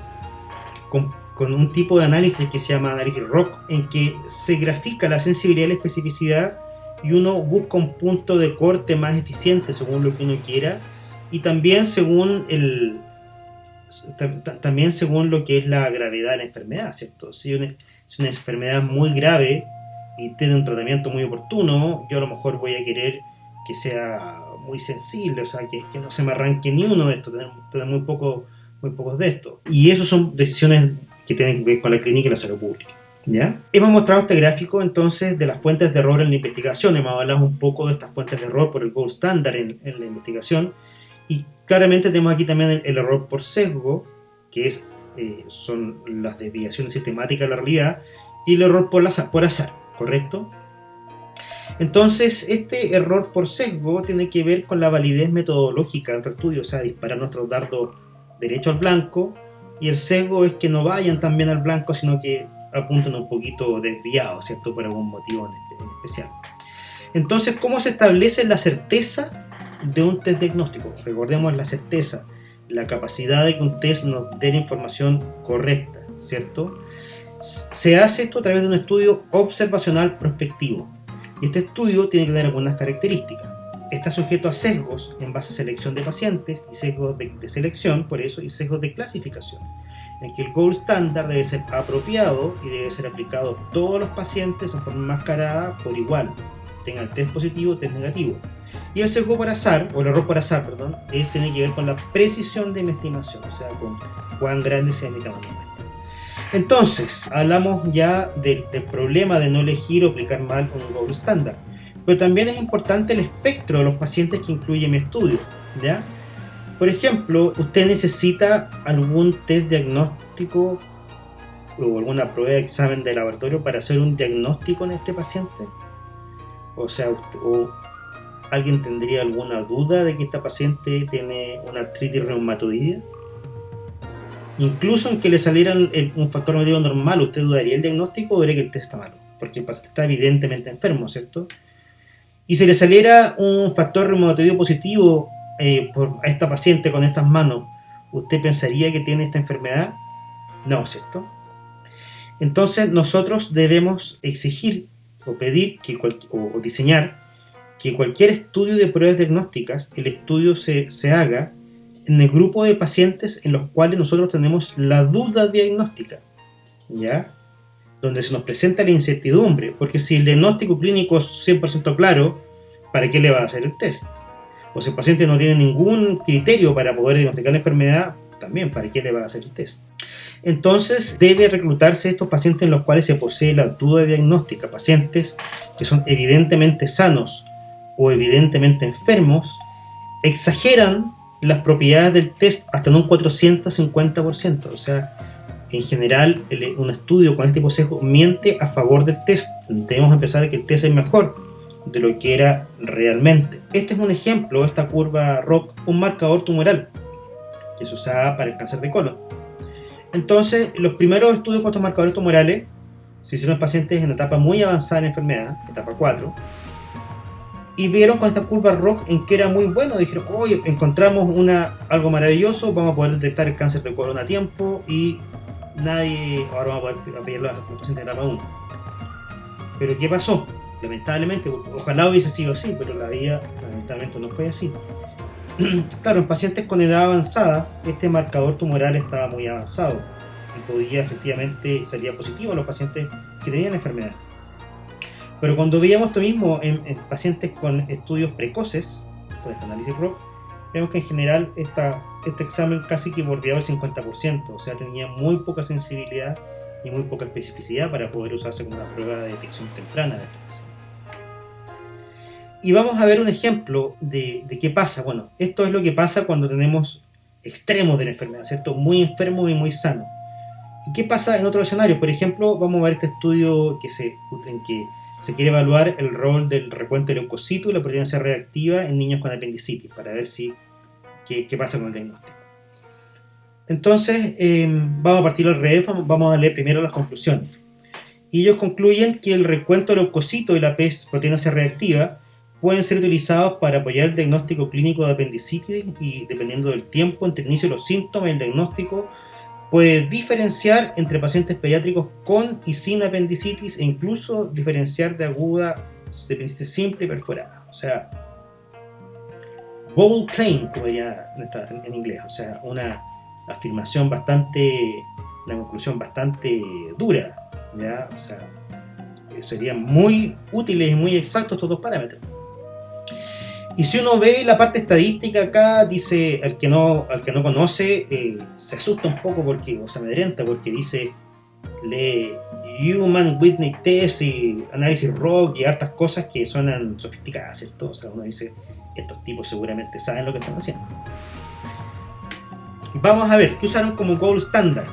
un tipo de análisis que se llama análisis ROC, en que se grafica la sensibilidad y la especificidad y uno busca un punto de corte más eficiente según lo que uno quiera, y también según también según lo que es la gravedad de la enfermedad, ¿cierto? Si es una enfermedad muy grave y tiene un tratamiento muy oportuno, yo a lo mejor voy a querer que sea muy sensible, o sea, que no se me arranque ni uno de estos, tener muy pocos de estos. Y eso son decisiones que tienen que ver con la clínica y la salud pública, ¿ya? Hemos mostrado este gráfico entonces de las fuentes de error en la investigación. Hemos hablado un poco de estas fuentes de error por el gold standard en la investigación, y claramente tenemos aquí también el error por sesgo, que son las desviaciones sistemáticas de la realidad, y el error por azar, ¿correcto? Entonces, este error por sesgo tiene que ver con la validez metodológica de nuestro estudio, o sea, disparar nuestros dardos derecho al blanco, y el sesgo es que no vayan tan bien al blanco, sino que apunten un poquito desviados, ¿cierto? Por algún motivo en especial. Entonces, ¿cómo se establece la certeza de un test diagnóstico? Recordemos la certeza, la capacidad de que un test nos dé la información correcta, ¿cierto? Se hace esto a través de un estudio observacional prospectivo. Y este estudio tiene que tener algunas características. Está sujeto a sesgos en base a selección de pacientes y sesgos de selección, por eso, y sesgos de clasificación, en que el gold standard debe ser apropiado y debe ser aplicado a todos los pacientes en forma enmascarada por igual, tengan test positivo o test negativo. Y el sesgo por azar, o el error por azar, perdón, tiene que ver con la precisión de mi estimación, o sea, con cuán grande sea mi tamaño. Entonces, hablamos ya del problema de no elegir o aplicar mal un gold standard. Pero también es importante el espectro de los pacientes que incluye mi estudio, ¿ya? Por ejemplo, usted necesita algún test diagnóstico o alguna prueba de examen de laboratorio para hacer un diagnóstico en este paciente. O sea, o alguien tendría alguna duda de que esta paciente tiene una artritis reumatoidea. Incluso aunque le saliera un factor hematológico normal, ¿usted dudaría el diagnóstico o diría que el test está malo? Porque el paciente está evidentemente enfermo, ¿cierto? Y si le saliera un factor reumatoideo positivo a esta paciente con estas manos, ¿usted pensaría que tiene esta enfermedad? No, ¿cierto? Entonces nosotros debemos exigir o pedir o diseñar que cualquier estudio de pruebas diagnósticas, el estudio se haga en el grupo de pacientes en los cuales nosotros tenemos la duda diagnóstica, ¿ya? Donde se nos presenta la incertidumbre, porque si el diagnóstico clínico es 100% claro, ¿para qué le va a hacer el test? O si el paciente no tiene ningún criterio para poder diagnosticar la enfermedad, también, ¿para qué le va a hacer el test? Entonces, debe reclutarse estos pacientes en los cuales se posee la duda diagnóstica, pacientes que son evidentemente sanos o evidentemente enfermos, exageran las propiedades del test hasta en un 450%, o sea, en general, un estudio con este tipo de sesgo miente a favor del test. Debemos empezar a que el test es mejor de lo que era realmente. Este es un ejemplo, esta curva ROC, un marcador tumoral que se usaba para el cáncer de colon. Entonces, los primeros estudios con estos marcadores tumorales se hicieron en pacientes en etapa muy avanzada de la enfermedad, etapa 4, y vieron con esta curva ROC en que era muy bueno. Dijeron, oye, encontramos algo maravilloso, vamos a poder detectar el cáncer de colon a tiempo y ahora vamos a poder apoyar a los pacientes de etapa 1. Pero ¿qué pasó? Lamentablemente, ojalá hubiese sido así, pero la vida lamentablemente no fue así. Claro, en pacientes con edad avanzada, este marcador tumoral estaba muy avanzado y podía efectivamente salir positivo a los pacientes que tenían la enfermedad. Pero cuando veíamos esto mismo en pacientes con estudios precoces, con este análisis ROC, vemos que en general este examen casi que bordeaba el 50%, o sea, tenía muy poca sensibilidad y muy poca especificidad para poder usarse como una prueba de detección temprana de estos pacientes. Y vamos a ver un ejemplo de qué pasa. Bueno, esto es lo que pasa cuando tenemos extremos de la enfermedad, ¿cierto? Muy enfermo y muy sano. ¿Y qué pasa en otro escenario? Por ejemplo, vamos a ver este estudio en que se quiere evaluar el rol del recuento de leucocitos y la proteína C reactiva en niños con apendicitis, para ver qué pasa con el diagnóstico. Entonces, vamos a partir al revés, vamos a leer primero las conclusiones. Y ellos concluyen que el recuento de leucocitos y la proteína C reactiva pueden ser utilizados para apoyar el diagnóstico clínico de apendicitis y, dependiendo del tiempo entre el inicio de los síntomas, el diagnóstico puede diferenciar entre pacientes pediátricos con y sin apendicitis e incluso diferenciar de aguda apendicitis simple y perforada. O sea, bold claim, como diría en inglés. O sea, una afirmación una conclusión bastante dura, ¿ya? O sea, serían muy útiles y muy exactos estos dos parámetros. Y si uno ve la parte estadística acá, dice, al que no conoce, se asusta un poco porque, o se amedrenta porque dice, lee Human Witness Test y análisis ROC y hartas cosas que suenan sofisticadas, ¿cierto? O sea, uno dice, estos tipos seguramente saben lo que están haciendo. Vamos a ver, ¿qué usaron como gold standard?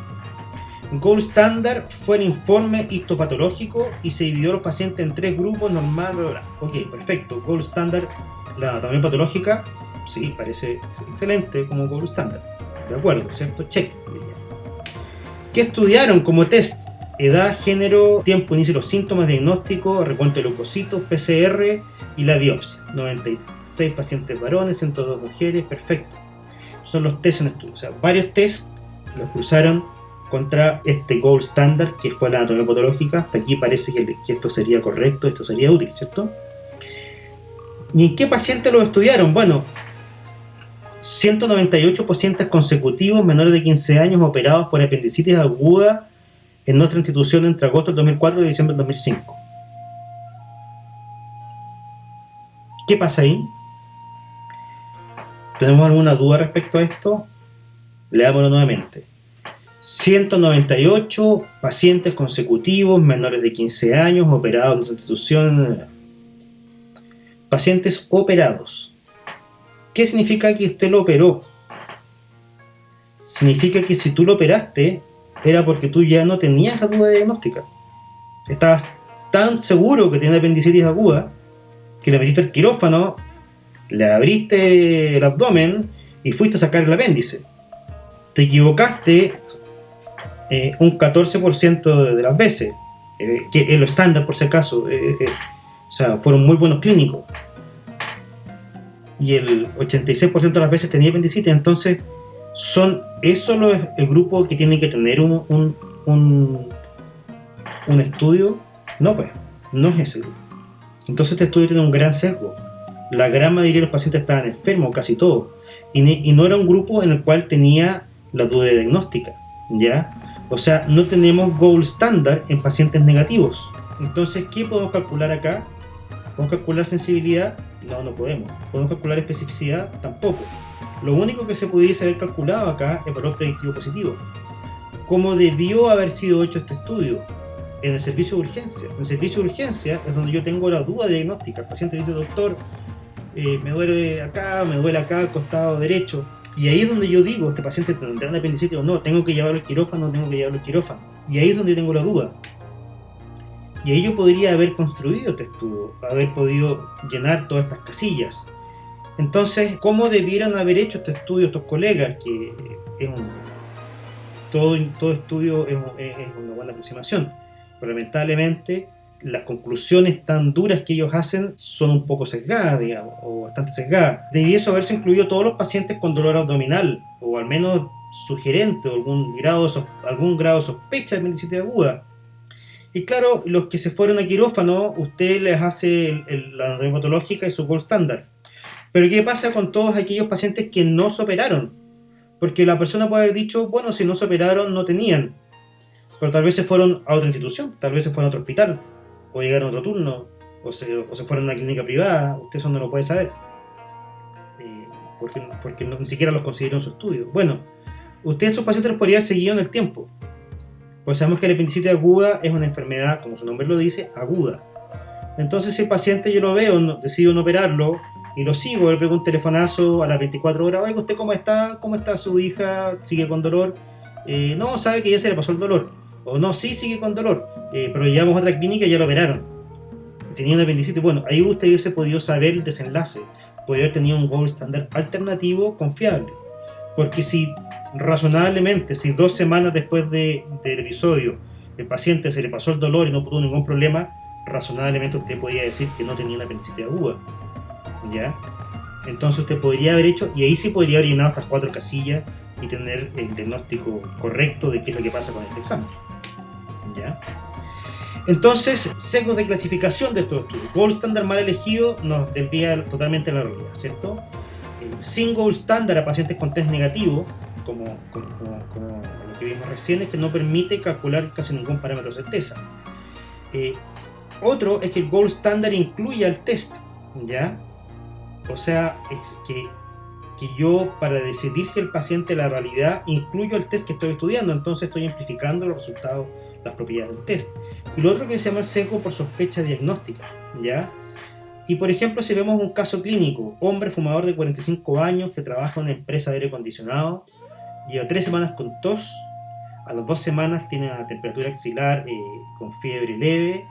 Gold standard fue el informe histopatológico y se dividió a los pacientes en 3 grupos, normal, bla, bla. Ok, perfecto. Gold standard, la anatomía patológica, sí, parece excelente como gold standard. De acuerdo, ¿cierto? Check. ¿Qué estudiaron como test? Edad, género, tiempo, inicio de los síntomas, diagnóstico, recuento de leucocitos, PCR y la biopsia. 96 pacientes varones, 102 mujeres, perfecto. Son los test en estudio. O sea, varios test los que usaron contra este gold standard que fue la anatomía patológica. Hasta aquí parece que esto sería correcto, esto sería útil, ¿cierto? ¿Y en qué pacientes lo estudiaron? Bueno, 198 pacientes consecutivos menores de 15 años operados por apendicitis aguda en nuestra institución entre agosto del 2004 y diciembre del 2005. ¿Qué pasa ahí? ¿Tenemos alguna duda respecto a esto? Leámoslo nuevamente. 198 pacientes consecutivos menores de 15 años operados en nuestra institución. Pacientes operados. ¿Qué significa que usted lo operó? Significa que si tú lo operaste era porque tú ya no tenías la duda diagnóstica. Estabas tan seguro que tenías apendicitis aguda que le metiste el quirófano, le abriste el abdomen y fuiste a sacar el apéndice. Te equivocaste un 14% de las veces, que es lo estándar por si acaso. O sea, fueron muy buenos clínicos. Y el 86% de las veces tenía apendicitis. Entonces, ¿es solo el grupo que tiene que tener un estudio? No, pues, no es ese grupo. Entonces este estudio tiene un gran sesgo. La gran mayoría de los pacientes estaban enfermos, casi todos. Y no era un grupo en el cual tenía la duda diagnóstica, ¿ya? O sea, no tenemos gold standard en pacientes negativos. Entonces, ¿qué podemos calcular acá? ¿Podemos calcular sensibilidad? No podemos. ¿Podemos calcular especificidad? Tampoco. Lo único que se pudiese haber calculado acá es valor predictivo positivo. ¿Cómo debió haber sido hecho este estudio? En el servicio de urgencia. En el servicio de urgencia es donde yo tengo la duda diagnóstica. El paciente dice, doctor, me duele acá, al costado derecho. Y ahí es donde yo digo, este paciente tendrá una apendicitis o no, tengo que llevarlo al quirófano. Y ahí es donde yo tengo la duda. Y ahí yo podría haber construido este estudio, haber podido llenar todas estas casillas. Entonces, ¿cómo debieran haber hecho este estudio estos colegas? Que todo estudio es una buena aproximación. Pero lamentablemente, las conclusiones tan duras que ellos hacen son un poco sesgadas, digamos, o bastante sesgadas. Debiese haberse incluido todos los pacientes con dolor abdominal, o al menos sugerente, o algún grado de sospecha de apendicitis aguda. Y claro, los que se fueron a quirófano, usted les hace la anatomía patológica y su gold standard. Pero ¿qué pasa con todos aquellos pacientes que no se operaron? Porque la persona puede haber dicho, bueno, si no se operaron, no tenían. Pero tal vez se fueron a otra institución, tal vez se fueron a otro hospital, o llegaron a otro turno, o se fueron a una clínica privada. Usted eso no lo puede saber, porque ni siquiera los consideró en su estudio. Bueno, usted esos pacientes los podría haber seguido en el tiempo. Pues sabemos que la apendicitis aguda es una enfermedad, como su nombre lo dice, aguda. Entonces si el paciente yo lo veo, decido no operarlo, y lo sigo, le pego un telefonazo a las 24 horas, oiga, ¿usted cómo está? ¿Cómo está su hija? ¿Sigue con dolor? No, sabe que ya se le pasó el dolor. O no, sí sigue con dolor, pero llevamos a otra clínica y ya lo operaron. Tenía una apendicitis. Bueno, ahí usted hubiese podido saber el desenlace. Podría haber tenido un gold standard alternativo confiable. Porque si razonablemente, si 2 semanas después del episodio el paciente se le pasó el dolor y no tuvo ningún problema, razonablemente usted podía decir que no tenía una apendicitis aguda, ¿ya? Entonces usted podría haber hecho, y ahí sí podría haber llenado estas 4 casillas y tener el diagnóstico correcto de qué es lo que pasa con este examen, ¿ya? Entonces, sesgos de clasificación de estos estudios. Gold standard mal elegido nos desvía totalmente la realidad, ¿cierto? Sin gold standard a pacientes con test negativo, como lo que vimos recién, es que no permite calcular casi ningún parámetro de certeza. Otro es que el gold standard incluye al test, ¿ya? O sea, es que yo, para decidir si el paciente es la realidad, incluyo el test que estoy estudiando, entonces estoy amplificando los resultados, las propiedades del test. Y lo otro que se llama el sesgo por sospecha diagnóstica, ¿ya? Y por ejemplo, si vemos un caso clínico, hombre fumador de 45 años que trabaja en una empresa de aire acondicionado, lleva 3 semanas con tos, a las 2 semanas tiene una temperatura axilar con fiebre leve,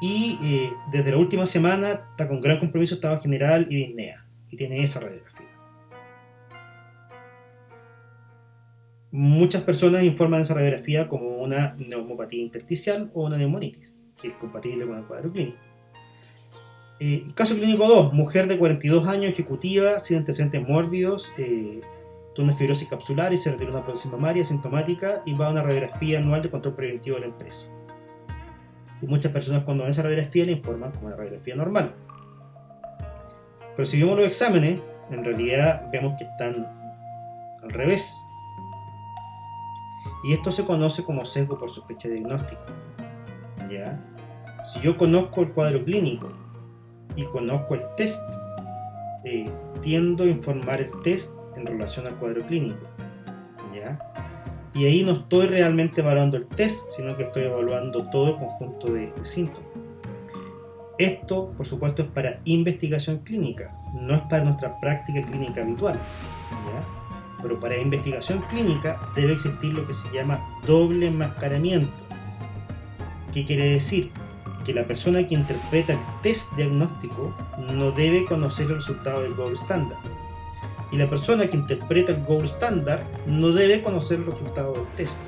y desde la última semana está con gran compromiso de estado general y disnea, y tiene esa radiografía. Muchas personas informan esa radiografía como una neumopatía intersticial o una neumonitis, que es compatible con el cuadro clínico. Caso clínico 2, mujer de 42 años, ejecutiva, sin antecedentes mórbidos, tuvo una fibrosis capsular y se retiró una prótesis mamaria sintomática y va a una radiografía anual de control preventivo de la empresa. Y muchas personas cuando ven esa radiografía le informan como una radiografía normal. Pero si vemos los exámenes, en realidad vemos que están al revés. Y esto se conoce como sesgo por sospecha diagnóstica. ¿Ya? Si yo conozco el cuadro clínico y conozco el test, tiendo a informar el test en relación al cuadro clínico. ¿Ya? Y ahí no estoy realmente evaluando el test, sino que estoy evaluando todo el conjunto de síntomas. Esto, por supuesto, es para investigación clínica, no es para nuestra práctica clínica habitual. ¿Ya? Pero para investigación clínica debe existir lo que se llama doble enmascaramiento. ¿Qué quiere decir? Que la persona que interpreta el test diagnóstico no debe conocer el resultado del gold standard. Y la persona que interpreta el gold standard no debe conocer el resultado del test.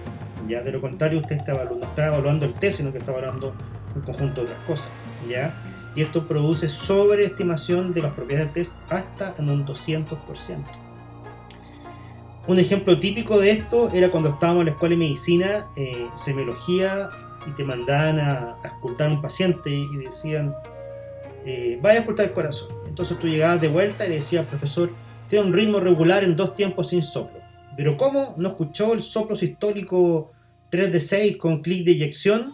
¿Ya? De lo contrario, usted no está evaluando el test, sino que está evaluando un conjunto de otras cosas. ¿Ya? Y esto produce sobreestimación de las propiedades del test hasta en un 200%. Un ejemplo típico de esto era cuando estábamos en la escuela de medicina, semiología, y te mandaban a escultar a un paciente y decían, vaya a escultar el corazón. Entonces tú llegabas de vuelta y le decías, profesor, tiene un ritmo regular en 2 tiempos sin soplo. ¿Pero cómo? ¿No escuchó el soplo sistólico 3 de 6 con clic de eyección?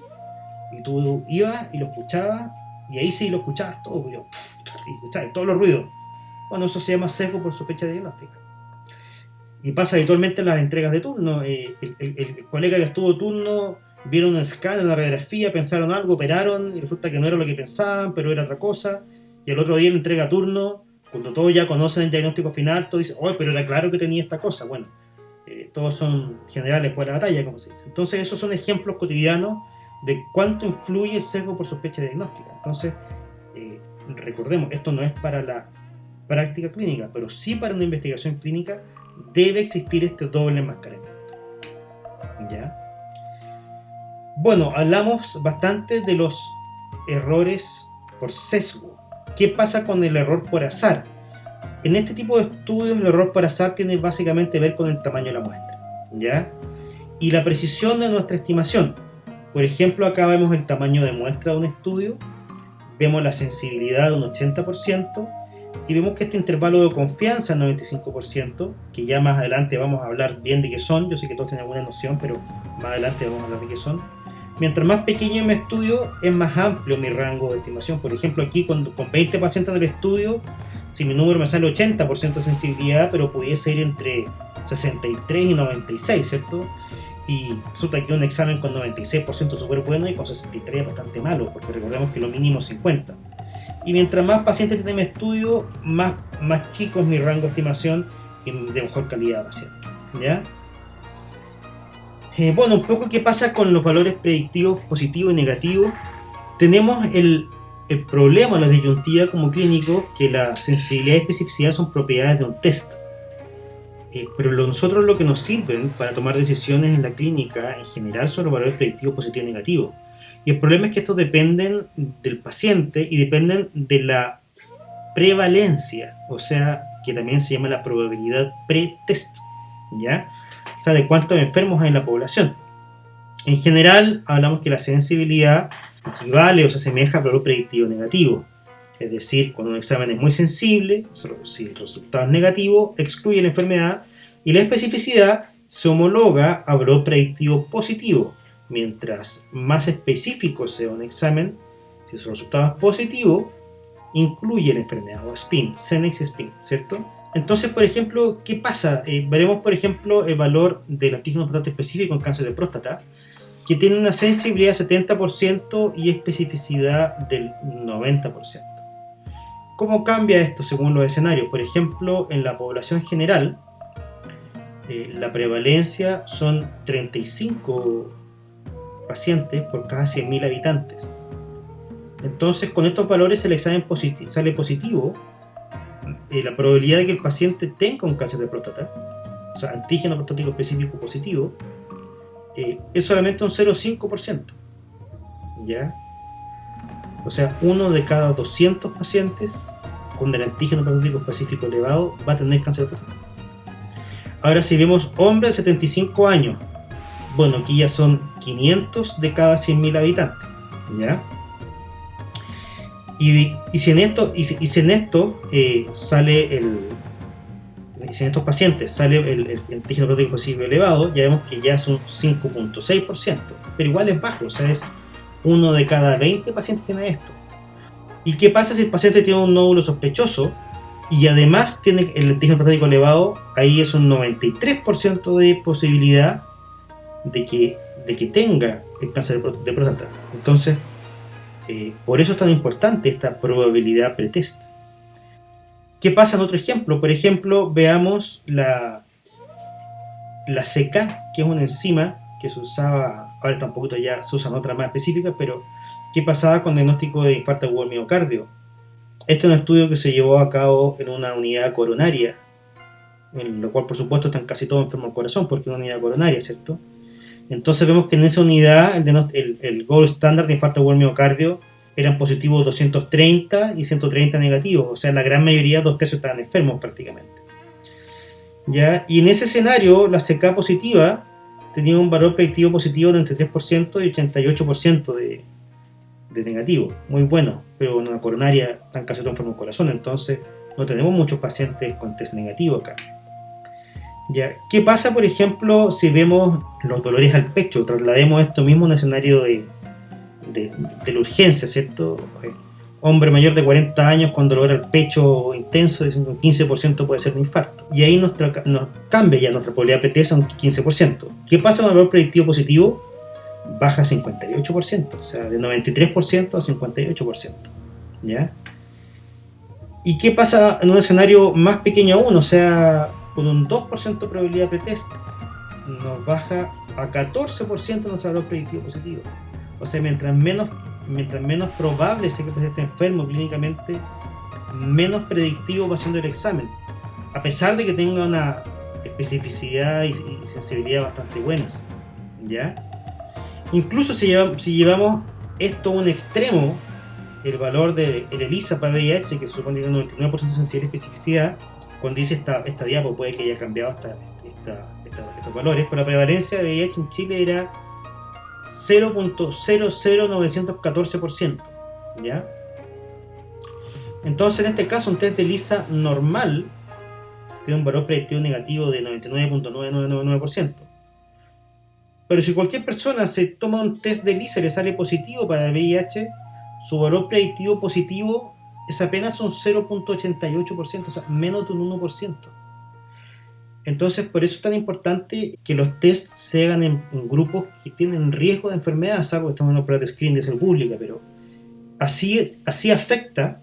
Y tú ibas y lo escuchabas, y ahí sí lo escuchabas todo, y escuchabas todos los ruidos. Bueno, eso se llama sesgo por sospecha diagnóstica. Y pasa habitualmente en las entregas de turno. El colega que estuvo turno vieron un escáner, una radiografía, pensaron algo, operaron y resulta que no era lo que pensaban, pero era otra cosa. Y el otro día la entrega turno, cuando todos ya conocen el diagnóstico final, todos dicen, pero era claro que tenía esta cosa. Bueno, todos son generales fuera de batalla, como se dice. Entonces esos son ejemplos cotidianos de cuánto influye el sesgo por sospecha diagnóstica. Entonces, recordemos, esto no es para la práctica clínica, pero sí para una investigación clínica debe existir este doble enmascaramiento. ¿Ya? Bueno, hablamos bastante de los errores por sesgo. ¿Qué pasa con el error por azar? En este tipo de estudios el error por azar tiene básicamente que ver con el tamaño de la muestra, ¿ya? Y la precisión de nuestra estimación. Por ejemplo, acá vemos el tamaño de muestra de un estudio, vemos la sensibilidad de un 80%, y vemos que este intervalo de confianza es 95%, que ya más adelante vamos a hablar bien de qué son. Yo sé que todos tienen alguna noción, pero más adelante vamos a hablar de qué son. Mientras más pequeño mi estudio, es más amplio mi rango de estimación. Por ejemplo, aquí con 20 pacientes del estudio, si mi número me sale 80% de sensibilidad, pero pudiese ir entre 63 y 96, ¿cierto? Y resulta que un examen con 96% súper bueno y con 63 bastante malo, porque recordemos que lo mínimo es 50. Y mientras más pacientes tiene mi estudio, más chico es mi rango de estimación y de mejor calidad paciente. ¿Ya? Bueno, un poco qué pasa con los valores predictivos positivos y negativos. Tenemos el problema, la disyuntiva como clínico, que la sensibilidad y especificidad son propiedades de un test. Pero nosotros lo que nos sirven para tomar decisiones en la clínica en general son los valores predictivos positivos y negativos. Y el problema es que estos dependen del paciente y dependen de la prevalencia, o sea, que también se llama la probabilidad pre-test, ¿ya? O sea, de cuántos enfermos hay en la población. En general, hablamos que la sensibilidad equivale o se asemeja al valor predictivo negativo. Es decir, cuando un examen es muy sensible, si el resultado es negativo, excluye la enfermedad y la especificidad se homologa a valor predictivo positivo. Mientras más específico sea un examen, si su resultado es positivo, incluye la enfermedad o SPIN, Senex y SPIN, ¿cierto? Entonces, por ejemplo, ¿qué pasa? Veremos, por ejemplo, el valor del antígeno prostático específico en cáncer de próstata, que tiene una sensibilidad del 70% y especificidad del 90%. ¿Cómo cambia esto según los escenarios? Por ejemplo, en la población general, la prevalencia son 35 pacientes por cada 100.000 habitantes. Entonces, con estos valores el examen sale positivo. La probabilidad de que el paciente tenga un cáncer de próstata, o sea, antígeno prostático específico positivo, es solamente un 0,5%. ¿Ya? O sea, uno de cada 200 pacientes con el antígeno prostático específico elevado va a tener cáncer de próstata. Ahora, si vemos hombres de 75 años, bueno, aquí ya son 500 de cada 100.000 habitantes, ¿ya? Y si en esto sale si en estos pacientes sale el antígeno prostático positivo elevado, ya vemos que ya es un 5,6%, pero igual es bajo, o sea, es uno de cada 20 pacientes tiene esto. ¿Y qué pasa si el paciente tiene un nódulo sospechoso y además tiene el antígeno prostático elevado? Ahí es un 93% de posibilidad de que tenga el cáncer de próstata. Entonces, por eso es tan importante esta probabilidad pretest. ¿Qué pasa en otro ejemplo? Por ejemplo, veamos la CK, que es una enzima que se usaba, ahora está un poquito ya, se usan otras más específicas, pero ¿qué pasaba con el diagnóstico de infarto agudo del miocardio? Este es un estudio que se llevó a cabo en una unidad coronaria, en lo cual por supuesto están casi todos enfermos del corazón, porque es una unidad coronaria, ¿cierto? Entonces vemos que en esa unidad el gold standard de infarto agudo del miocardio eran positivos 230 y 130 negativos, o sea, la gran mayoría, 2/3 estaban enfermos prácticamente. ¿Ya? Y en ese escenario, la CK positiva tenía un valor predictivo positivo de entre 3% y 88% de negativo, muy bueno, pero en una coronaria están casi todos enfermos del corazón, entonces no tenemos muchos pacientes con test negativo acá. ¿Ya? ¿Qué pasa, por ejemplo, si vemos los dolores al pecho? Traslademos esto mismo a un escenario de la urgencia, ¿cierto? Hombre mayor de 40 años con dolor al pecho intenso, un 15% puede ser un infarto. Y ahí nos cambia ya nuestra probabilidad pretest a un 15%. ¿Qué pasa con el valor predictivo positivo? Baja a 58%, o sea, de 93% a 58%. ¿Ya? ¿Y qué pasa en un escenario más pequeño aún? O sea, con un 2% de probabilidad pretest, nos baja a 14% nuestro valor predictivo positivo. O sea, mientras menos probable sea que el paciente esté enfermo clínicamente, menos predictivo va siendo el examen, a pesar de que tenga una especificidad y sensibilidad bastante buenas, ¿ya? Incluso si llevamos esto a un extremo, el valor del ELISA para VIH, que supone un 99% de sensibilidad y especificidad, cuando dice esta diapo puede que haya cambiado estos valores, pero la prevalencia de VIH en Chile era 0,00914%, ¿ya? Entonces, en este caso, un test de ELISA normal tiene un valor predictivo negativo de 99,9999%. Pero si cualquier persona se toma un test de ELISA y le sale positivo para el VIH, su valor predictivo positivo es apenas un 0,88%, o sea, menos de un 1%. Entonces, por eso es tan importante que los tests se hagan en grupos que tienen riesgo de enfermedad, salvo que estamos en una prueba de screening de salud pública, pero así se afecta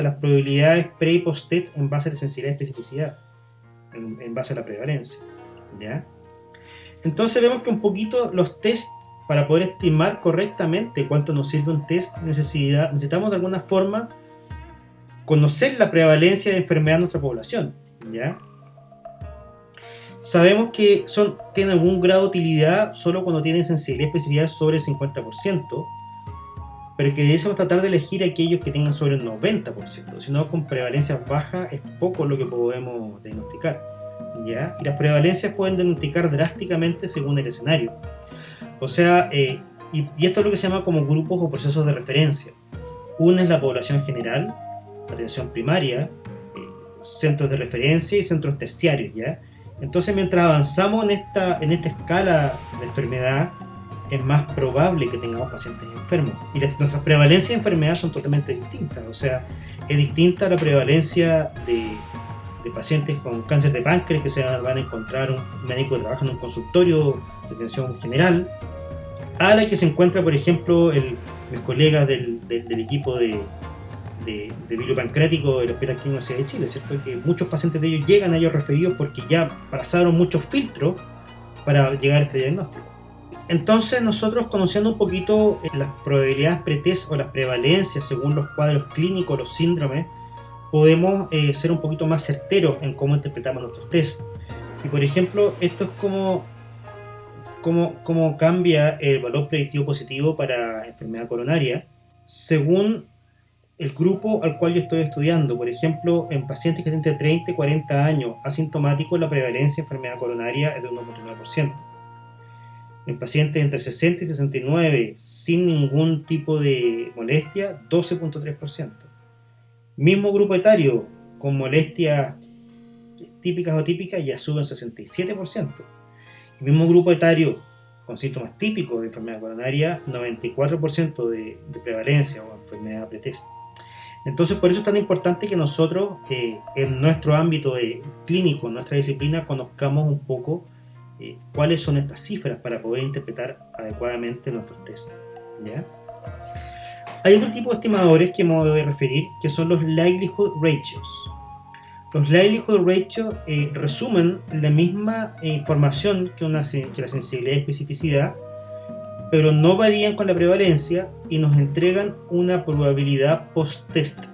las probabilidades pre y post test en base a la sensibilidad y especificidad, en base a la prevalencia, ¿ya? Entonces vemos que un poquito los tests, para poder estimar correctamente cuánto nos sirve un test, necesitamos de alguna forma conocer la prevalencia de enfermedad en nuestra población, ¿ya? Sabemos que tienen algún grado de utilidad solo cuando tienen sensibilidad y especificidad sobre el 50%, pero que debemos tratar de elegir aquellos que tengan sobre el 90%, si no, con prevalencias bajas es poco lo que podemos diagnosticar, ¿ya? Y las prevalencias pueden diagnosticar drásticamente según el escenario. O sea, Y esto es lo que se llama como grupos o procesos de referencia. Uno es la población general, atención primaria, centros de referencia y centros terciarios, ¿ya? Entonces, mientras avanzamos en esta escala de enfermedad, es más probable que tengamos pacientes enfermos. Y nuestras prevalencias de enfermedad son totalmente distintas. O sea, es distinta la prevalencia de pacientes con cáncer de páncreas que se van a encontrar un médico que trabaja en un consultorio de atención general, a la que se encuentra, por ejemplo, mis colegas del equipo de virus pancreático del Hospital Clínico Universidad de Chile, ¿cierto? Que muchos pacientes de ellos llegan a ellos referidos porque ya pasaron muchos filtros para llegar a este diagnóstico. Entonces, nosotros, conociendo un poquito las probabilidades pretest o las prevalencias según los cuadros clínicos, los síndromes, podemos ser un poquito más certeros en cómo interpretamos nuestros test. Y por ejemplo, esto es cómo cambia el valor predictivo positivo para enfermedad coronaria según el grupo al cual yo estoy estudiando. Por ejemplo, en pacientes que tienen entre 30 y 40 años asintomáticos, la prevalencia de enfermedad coronaria es de 1,9%. En pacientes entre 60 y 69 sin ningún tipo de molestia, 12,3%. Mismo grupo etario con molestias típicas o atípicas ya sube un 67%. El mismo grupo etario con síntomas típicos de enfermedad coronaria, 94% de prevalencia o enfermedad pretest. Entonces, por eso es tan importante que nosotros, en nuestro ámbito clínico, en nuestra disciplina, conozcamos un poco cuáles son estas cifras para poder interpretar adecuadamente nuestros test, ¿ya? Hay otro tipo de estimadores que me voy a referir, que son los likelihood ratios. Los likelihood ratios resumen la misma información que la sensibilidad y especificidad, pero no varían con la prevalencia y nos entregan una probabilidad post-test.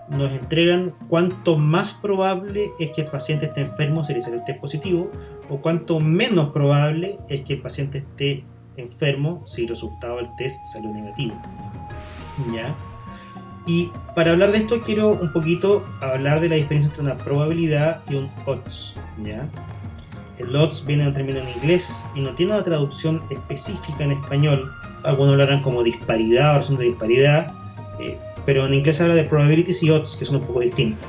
Nos entregan cuánto más probable es que el paciente esté enfermo si le sale el test positivo, o cuánto menos probable es que el paciente esté enfermo si el resultado del test salió negativo, ¿ya? Y para hablar de esto quiero un poquito hablar de la diferencia entre una probabilidad y un odds, ¿ya? El odds viene de un término en inglés y no tiene una traducción específica en español. Algunos hablarán como disparidad o razón de disparidad, pero en inglés habla de probabilities y odds, que son un poco distintos.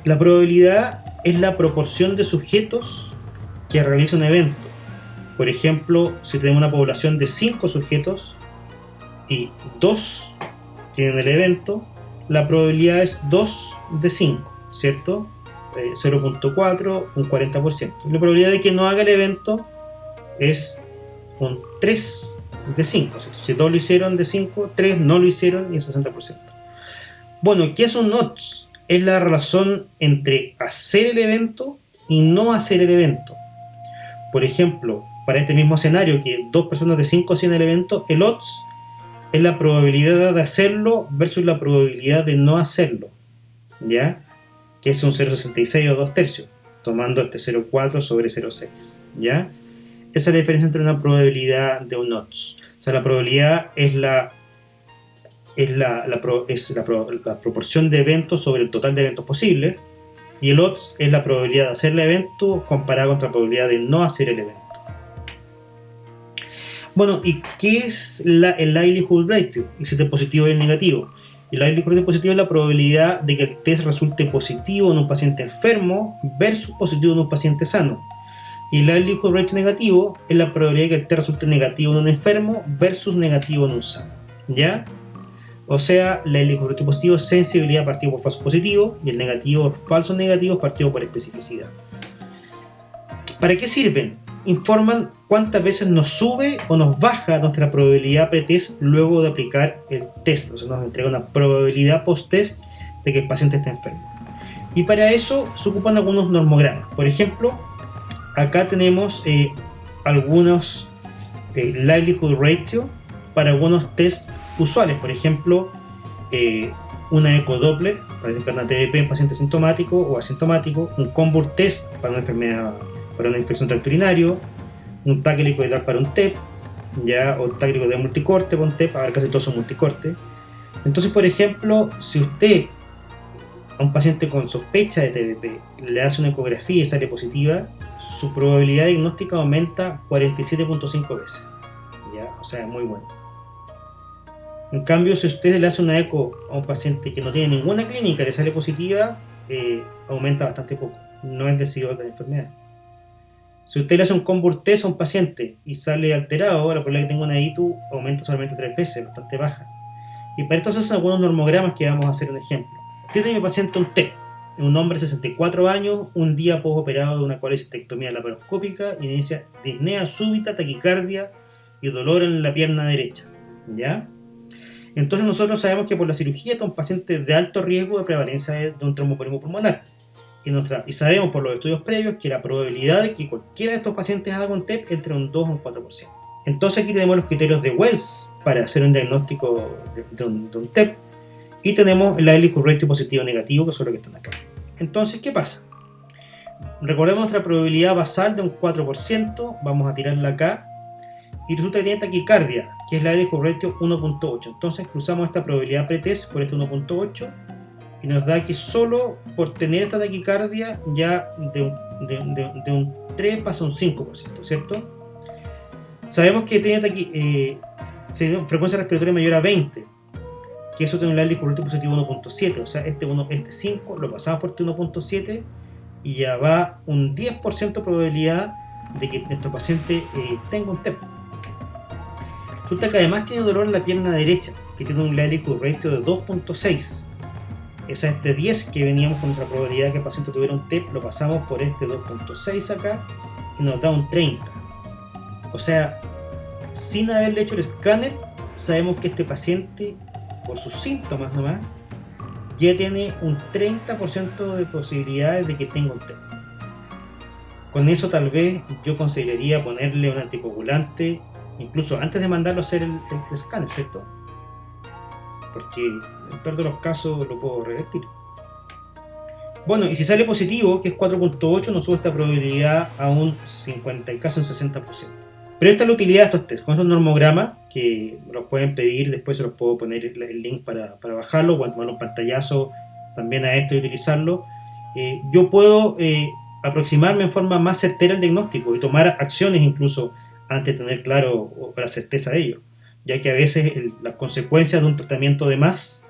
La probabilidad es la proporción de sujetos que realiza un evento. Por ejemplo, si tenemos una población de 5 sujetos y 2 tienen el evento, la probabilidad es 2 de 5, ¿cierto? 0,4, un 40%. La probabilidad de que no haga el evento es un 3 de 5. ¿Cierto? Si 2 lo hicieron de 5, 3 no lo hicieron y es 60%. Bueno, ¿qué es un odds? Es la relación entre hacer el evento y no hacer el evento. Por ejemplo, para este mismo escenario, que 2 personas de 5 hacían el evento, el odds es la probabilidad de hacerlo versus la probabilidad de no hacerlo, ¿ya? Que es un 0,66 o 2 tercios, tomando este 0,4 sobre 0,6, ¿ya? Esa es la diferencia entre una probabilidad de un odds. O sea, la probabilidad es la proporción de eventos sobre el total de eventos posibles, y el odds es la probabilidad de hacer el evento comparada contra la probabilidad de no hacer el evento. Bueno, ¿y qué es el likelihood ratio? ¿Existe el positivo y el negativo? El likelihood ratio positivo es la probabilidad de que el test resulte positivo en un paciente enfermo versus positivo en un paciente sano. Y el likelihood ratio negativo es la probabilidad de que el test resulte negativo en un enfermo versus negativo en un sano, ¿ya? O sea, el likelihood ratio positivo es sensibilidad partido por falso positivo y el negativo es falso negativo partido por especificidad. ¿Para qué sirven? Informan cuántas veces nos sube o nos baja nuestra probabilidad pretest luego de aplicar el test. O sea, nos entrega una probabilidad post-test de que el paciente esté enfermo. Y para eso se ocupan algunos normogramas. Por ejemplo, acá tenemos algunos likelihood ratio para algunos test usuales. Por ejemplo, una ecodoppler para detectar una TBP en paciente sintomático o asintomático, un Convert test para una enfermedad, para una infección tracto urinario, un TAC helicoidal para un TEP, ya, o TAC helicoidal multicorte para un TEP, ahora casi todos son multicorte. Entonces, por ejemplo, si usted a un paciente con sospecha de TBP le hace una ecografía y sale positiva, su probabilidad diagnóstica aumenta 47,5 veces, ¿ya? O sea, es muy bueno. En cambio, si usted le hace una eco a un paciente que no tiene ninguna clínica y le sale positiva, aumenta bastante poco. No es decidor de la enfermedad. Si usted le hace un Convert test a un paciente y sale alterado, la probabilidad de que tenga una ITU aumenta solamente 3 veces, bastante baja. Y para esto se hacen algunos normogramas que vamos a hacer un ejemplo. Tiene mi paciente un TEP, un hombre de 64 años, un día postoperado de una colecistectomía laparoscópica, y inicia disnea súbita, taquicardia y dolor en la pierna derecha. ¿Ya? Entonces nosotros sabemos que por la cirugía está un paciente de alto riesgo de prevalencia de un tromboembolismo pulmonar. Y sabemos por los estudios previos que la probabilidad de que cualquiera de estos pacientes haga un TEP entre un 2 o un 4%. Entonces aquí tenemos los criterios de Wells para hacer un diagnóstico de un TEP, y tenemos el likelihood ratio positivo o negativo, que son los que están acá. Entonces, ¿qué pasa? Recordemos nuestra probabilidad basal de un 4%, vamos a tirarla acá, y resulta que tiene taquicardia, que es la likelihood ratio 1.8. Entonces cruzamos esta probabilidad pretest por este 1.8 y nos da que solo por tener esta taquicardia ya de un 3 pasa a un 5%, ¿cierto? Sabemos que tiene frecuencia respiratoria mayor a 20, que eso tiene un likelihood ratio positivo 1.7, o sea, este 5 lo pasamos por este 1.7 y ya va un 10% de probabilidad de que nuestro paciente tenga un TEP. Resulta que además tiene dolor en la pierna derecha, que tiene un likelihood ratio de 2.6. Es a este 10 que veníamos con nuestra probabilidad de que el paciente tuviera un TEP, lo pasamos por este 2.6 acá y nos da un 30. O sea, sin haberle hecho el escáner, sabemos que este paciente, por sus síntomas nomás, ya tiene un 30% de posibilidades de que tenga un TEP. Con eso tal vez yo consideraría ponerle un anticoagulante incluso antes de mandarlo a hacer el escáner, ¿cierto? Porque en el peor de los casos lo puedo revertir. Bueno, y si sale positivo, que es 4.8, nos sube esta probabilidad a un 50 y casi un 60%. Pero esta es la utilidad de estos test. Con estos normogramas, que los pueden pedir, después se los puedo poner el link para bajarlo, o tomar un pantallazo también a esto y utilizarlo. Yo puedo aproximarme en forma más certera al diagnóstico y tomar acciones incluso antes de tener claro la certeza de ello, ya que a veces las consecuencias de un tratamiento de más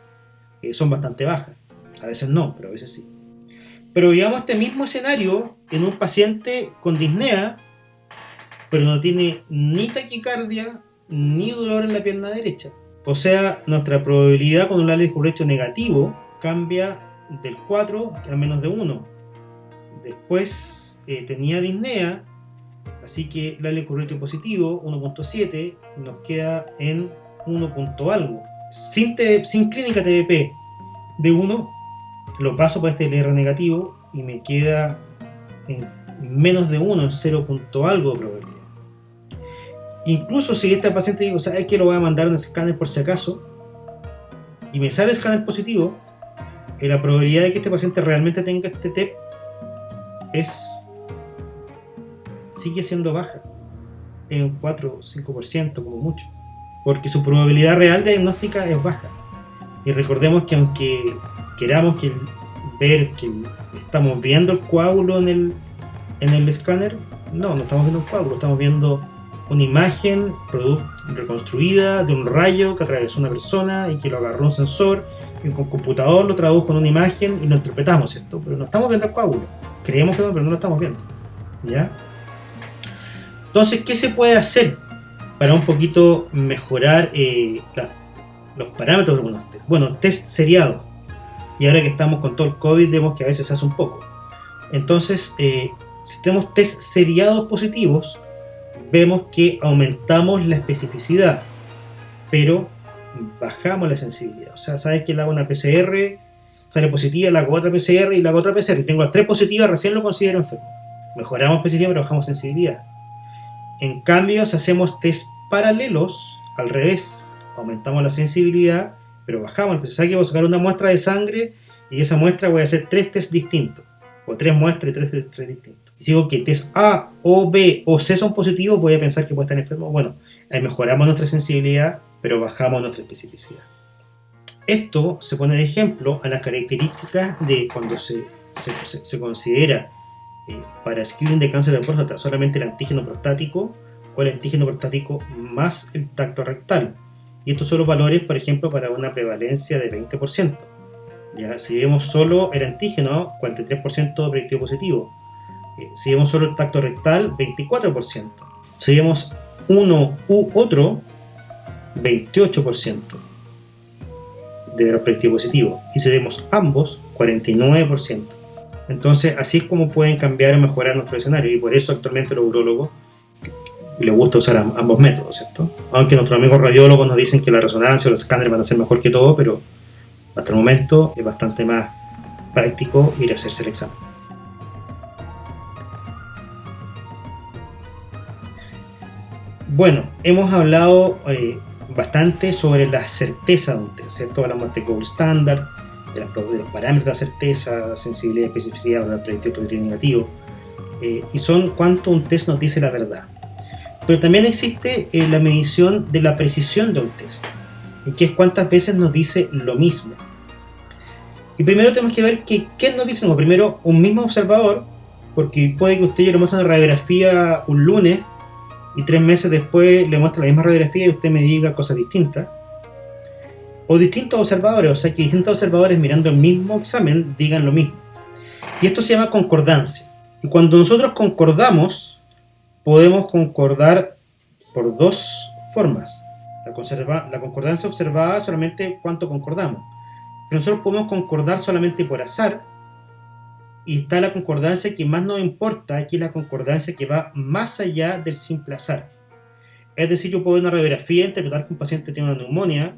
son bastante bajas. A veces no, pero a veces sí. Pero digamos este mismo escenario en un paciente con disnea, pero no tiene ni taquicardia ni dolor en la pierna derecha. O sea, nuestra probabilidad con un likelihood ratio negativo cambia del 4 a menos de 1. Después tenía disnea, así que el likelihood ratio positivo, 1.7, nos queda en 1 punto algo. Sin clínica TBP de 1, lo paso por este LR negativo y me queda en menos de 1, en 0 punto algo de probabilidad. Incluso si este paciente digo, ¿sabes qué? Lo voy a mandar a un escáner por si acaso, y me sale escáner positivo, la probabilidad de que este paciente realmente tenga este TEP sigue siendo baja, en un 4 o 5% como mucho, porque su probabilidad real de diagnóstica es baja. Y recordemos que aunque queramos ver que estamos viendo el coágulo en el escáner, no estamos viendo un coágulo, estamos viendo una imagen reconstruida de un rayo que atravesó una persona y que lo agarró un sensor y con computador lo tradujo en una imagen y lo interpretamos, ¿cierto? Pero no estamos viendo el coágulo, creemos que no, pero no lo estamos viendo, ¿ya? Entonces, ¿qué se puede hacer para un poquito mejorar los parámetros de algunos test? Bueno, test seriados. Y ahora que estamos con todo el COVID, vemos que a veces se hace un poco. Entonces, si tenemos test seriados positivos, vemos que aumentamos la especificidad, pero bajamos la sensibilidad. O sea, sabes que le hago una PCR, sale positiva, le hago otra PCR y le hago otra PCR. Si tengo las 3 positivas, recién lo considero enfermo. Mejoramos especificidad, pero bajamos sensibilidad. En cambio, si hacemos test paralelos, al revés, aumentamos la sensibilidad, pero bajamos. Pues, ¿sabes que voy a sacar una muestra de sangre y esa muestra voy a hacer 3 tests distintos? O 3 muestras y 3 distintos. Y si digo que test A, O, B o C son positivos, voy a pensar que puede estar enfermo. Bueno, ahí mejoramos nuestra sensibilidad, pero bajamos nuestra especificidad. Esto se pone de ejemplo a las características de cuando se considera para screening de cáncer de próstata solamente el antígeno prostático o el antígeno prostático más el tacto rectal. Y estos son los valores, por ejemplo, para una prevalencia de 20%. ¿Ya? Si vemos solo el antígeno, 43% predictivo positivo. Si vemos solo el tacto rectal, 24%. Si vemos uno u otro, 28% de valor predictivo positivo. Y si vemos ambos, 49%. Entonces, así es como pueden cambiar o mejorar nuestro escenario. Y por eso actualmente los urólogos les gusta usar ambos métodos, ¿cierto? Aunque nuestros amigos radiólogos nos dicen que la resonancia o los escáneres van a ser mejor que todo, pero hasta el momento es bastante más práctico ir a hacerse el examen. Bueno, hemos hablado bastante sobre la certeza de un test, ¿cierto? Hablamos de gold standard, de los parámetros de la certeza, sensibilidad, especificidad, valor predictivo positivo y negativo, y son cuánto un test nos dice la verdad. Pero también existe la medición de la precisión de un test, que es cuántas veces nos dice lo mismo. Y primero tenemos que ver qué nos dice. Como primero, un mismo observador, porque puede que usted le muestre una radiografía un lunes y 3 meses después le muestre la misma radiografía y usted me diga cosas distintas. O distintos observadores, o sea que distintos observadores mirando el mismo examen digan lo mismo. Y esto se llama concordancia. Y cuando nosotros concordamos, podemos concordar por dos formas. La concordancia observada solamente cuánto concordamos. Pero nosotros podemos concordar solamente por azar. Y está la concordancia que más nos importa, que es la concordancia que va más allá del simple azar. Es decir, yo puedo ver una radiografía, interpretar que un paciente tiene una neumonía,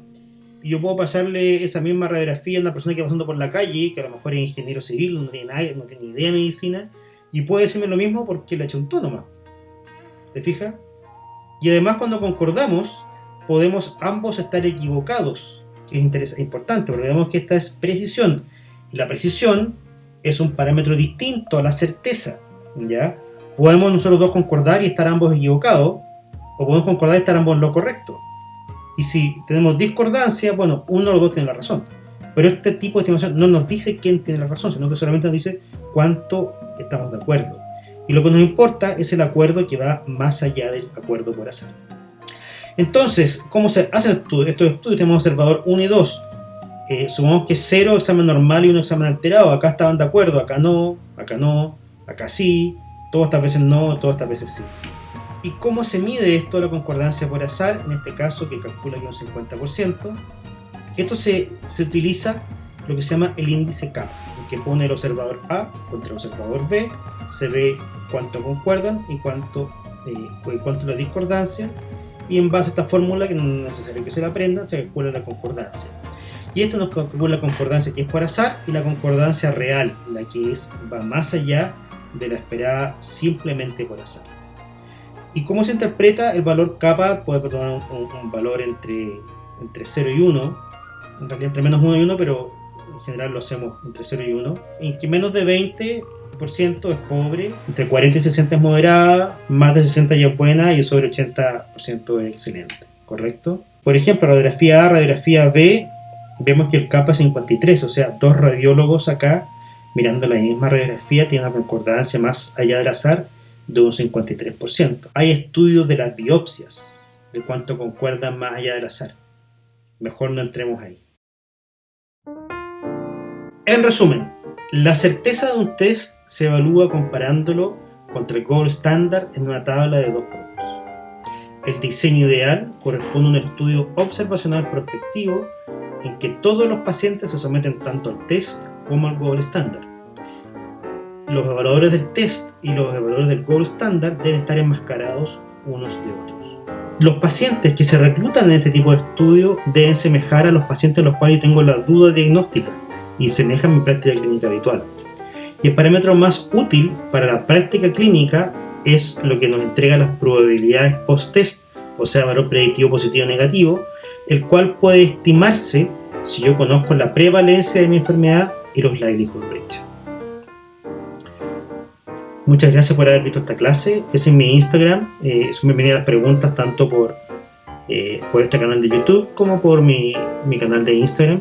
y yo puedo pasarle esa misma radiografía a una persona que va pasando por la calle, que a lo mejor es ingeniero civil, no tiene ni idea de medicina, y puede decirme lo mismo porque le ha hecho un tono más. ¿Te fijas? Y además cuando concordamos, podemos ambos estar equivocados, que es importante, porque vemos que esta es precisión, y la precisión es un parámetro distinto a la certeza, ¿ya? Podemos nosotros dos concordar y estar ambos equivocados, o podemos concordar y estar ambos en lo correcto. Y si tenemos discordancia, bueno, uno o los dos tiene la razón. Pero este tipo de estimación no nos dice quién tiene la razón, sino que solamente nos dice cuánto estamos de acuerdo. Y lo que nos importa es el acuerdo que va más allá del acuerdo por azar. Entonces, ¿cómo se hacen estos estudios? Tenemos observador 1 y 2. Supongamos que 0 examen normal y 1 examen alterado. Acá estaban de acuerdo, acá no, acá sí, todas estas veces no, todas estas veces sí. ¿Y cómo se mide esto, la concordancia por azar? En este caso, que calcula que un 50%. Esto se utiliza lo que se llama el índice K, que pone el observador A contra el observador B, se ve cuánto concuerdan y cuánto es la discordancia, y en base a esta fórmula, que no es necesario que se la aprendan, se calcula la concordancia. Y esto nos calcula la concordancia que es por azar y la concordancia real, la que va más allá de la esperada simplemente por azar. ¿Y cómo se interpreta el valor kappa? Puede tomar un valor entre 0 y 1, en realidad entre menos 1 y 1, pero en general lo hacemos entre 0 y 1, en que menos de 20% es pobre, entre 40 y 60 es moderada, más de 60 ya es buena y sobre 80% es excelente, ¿correcto? Por ejemplo, radiografía A, radiografía B, vemos que el kappa es 53, o sea, dos radiólogos acá mirando la misma radiografía tienen una concordancia más allá del azar de un 53%. Hay estudios de las biopsias, de cuánto concuerdan más allá del azar. Mejor no entremos ahí. En resumen, la certeza de un test se evalúa comparándolo contra el gold standard en una tabla de 2 puntos. El diseño ideal corresponde a un estudio observacional prospectivo en que todos los pacientes se someten tanto al test como al gold standard. Los evaluadores del test y los evaluadores del gold standard deben estar enmascarados unos de otros. Los pacientes que se reclutan en este tipo de estudio deben semejar a los pacientes en los cuales yo tengo la duda diagnóstica y semejan mi práctica clínica habitual. Y el parámetro más útil para la práctica clínica es lo que nos entrega las probabilidades post-test, o sea, valor predictivo positivo o negativo, el cual puede estimarse si yo conozco la prevalencia de mi enfermedad y los likelihood ratio. Muchas gracias por haber visto esta clase. Ese es mi Instagram. Son bienvenidas las preguntas tanto por este canal de YouTube como por mi canal de Instagram.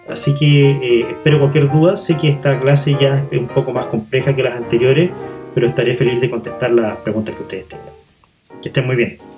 Así que espero cualquier duda. Sé que esta clase ya es un poco más compleja que las anteriores, pero estaré feliz de contestar las preguntas que ustedes tengan. Que estén muy bien.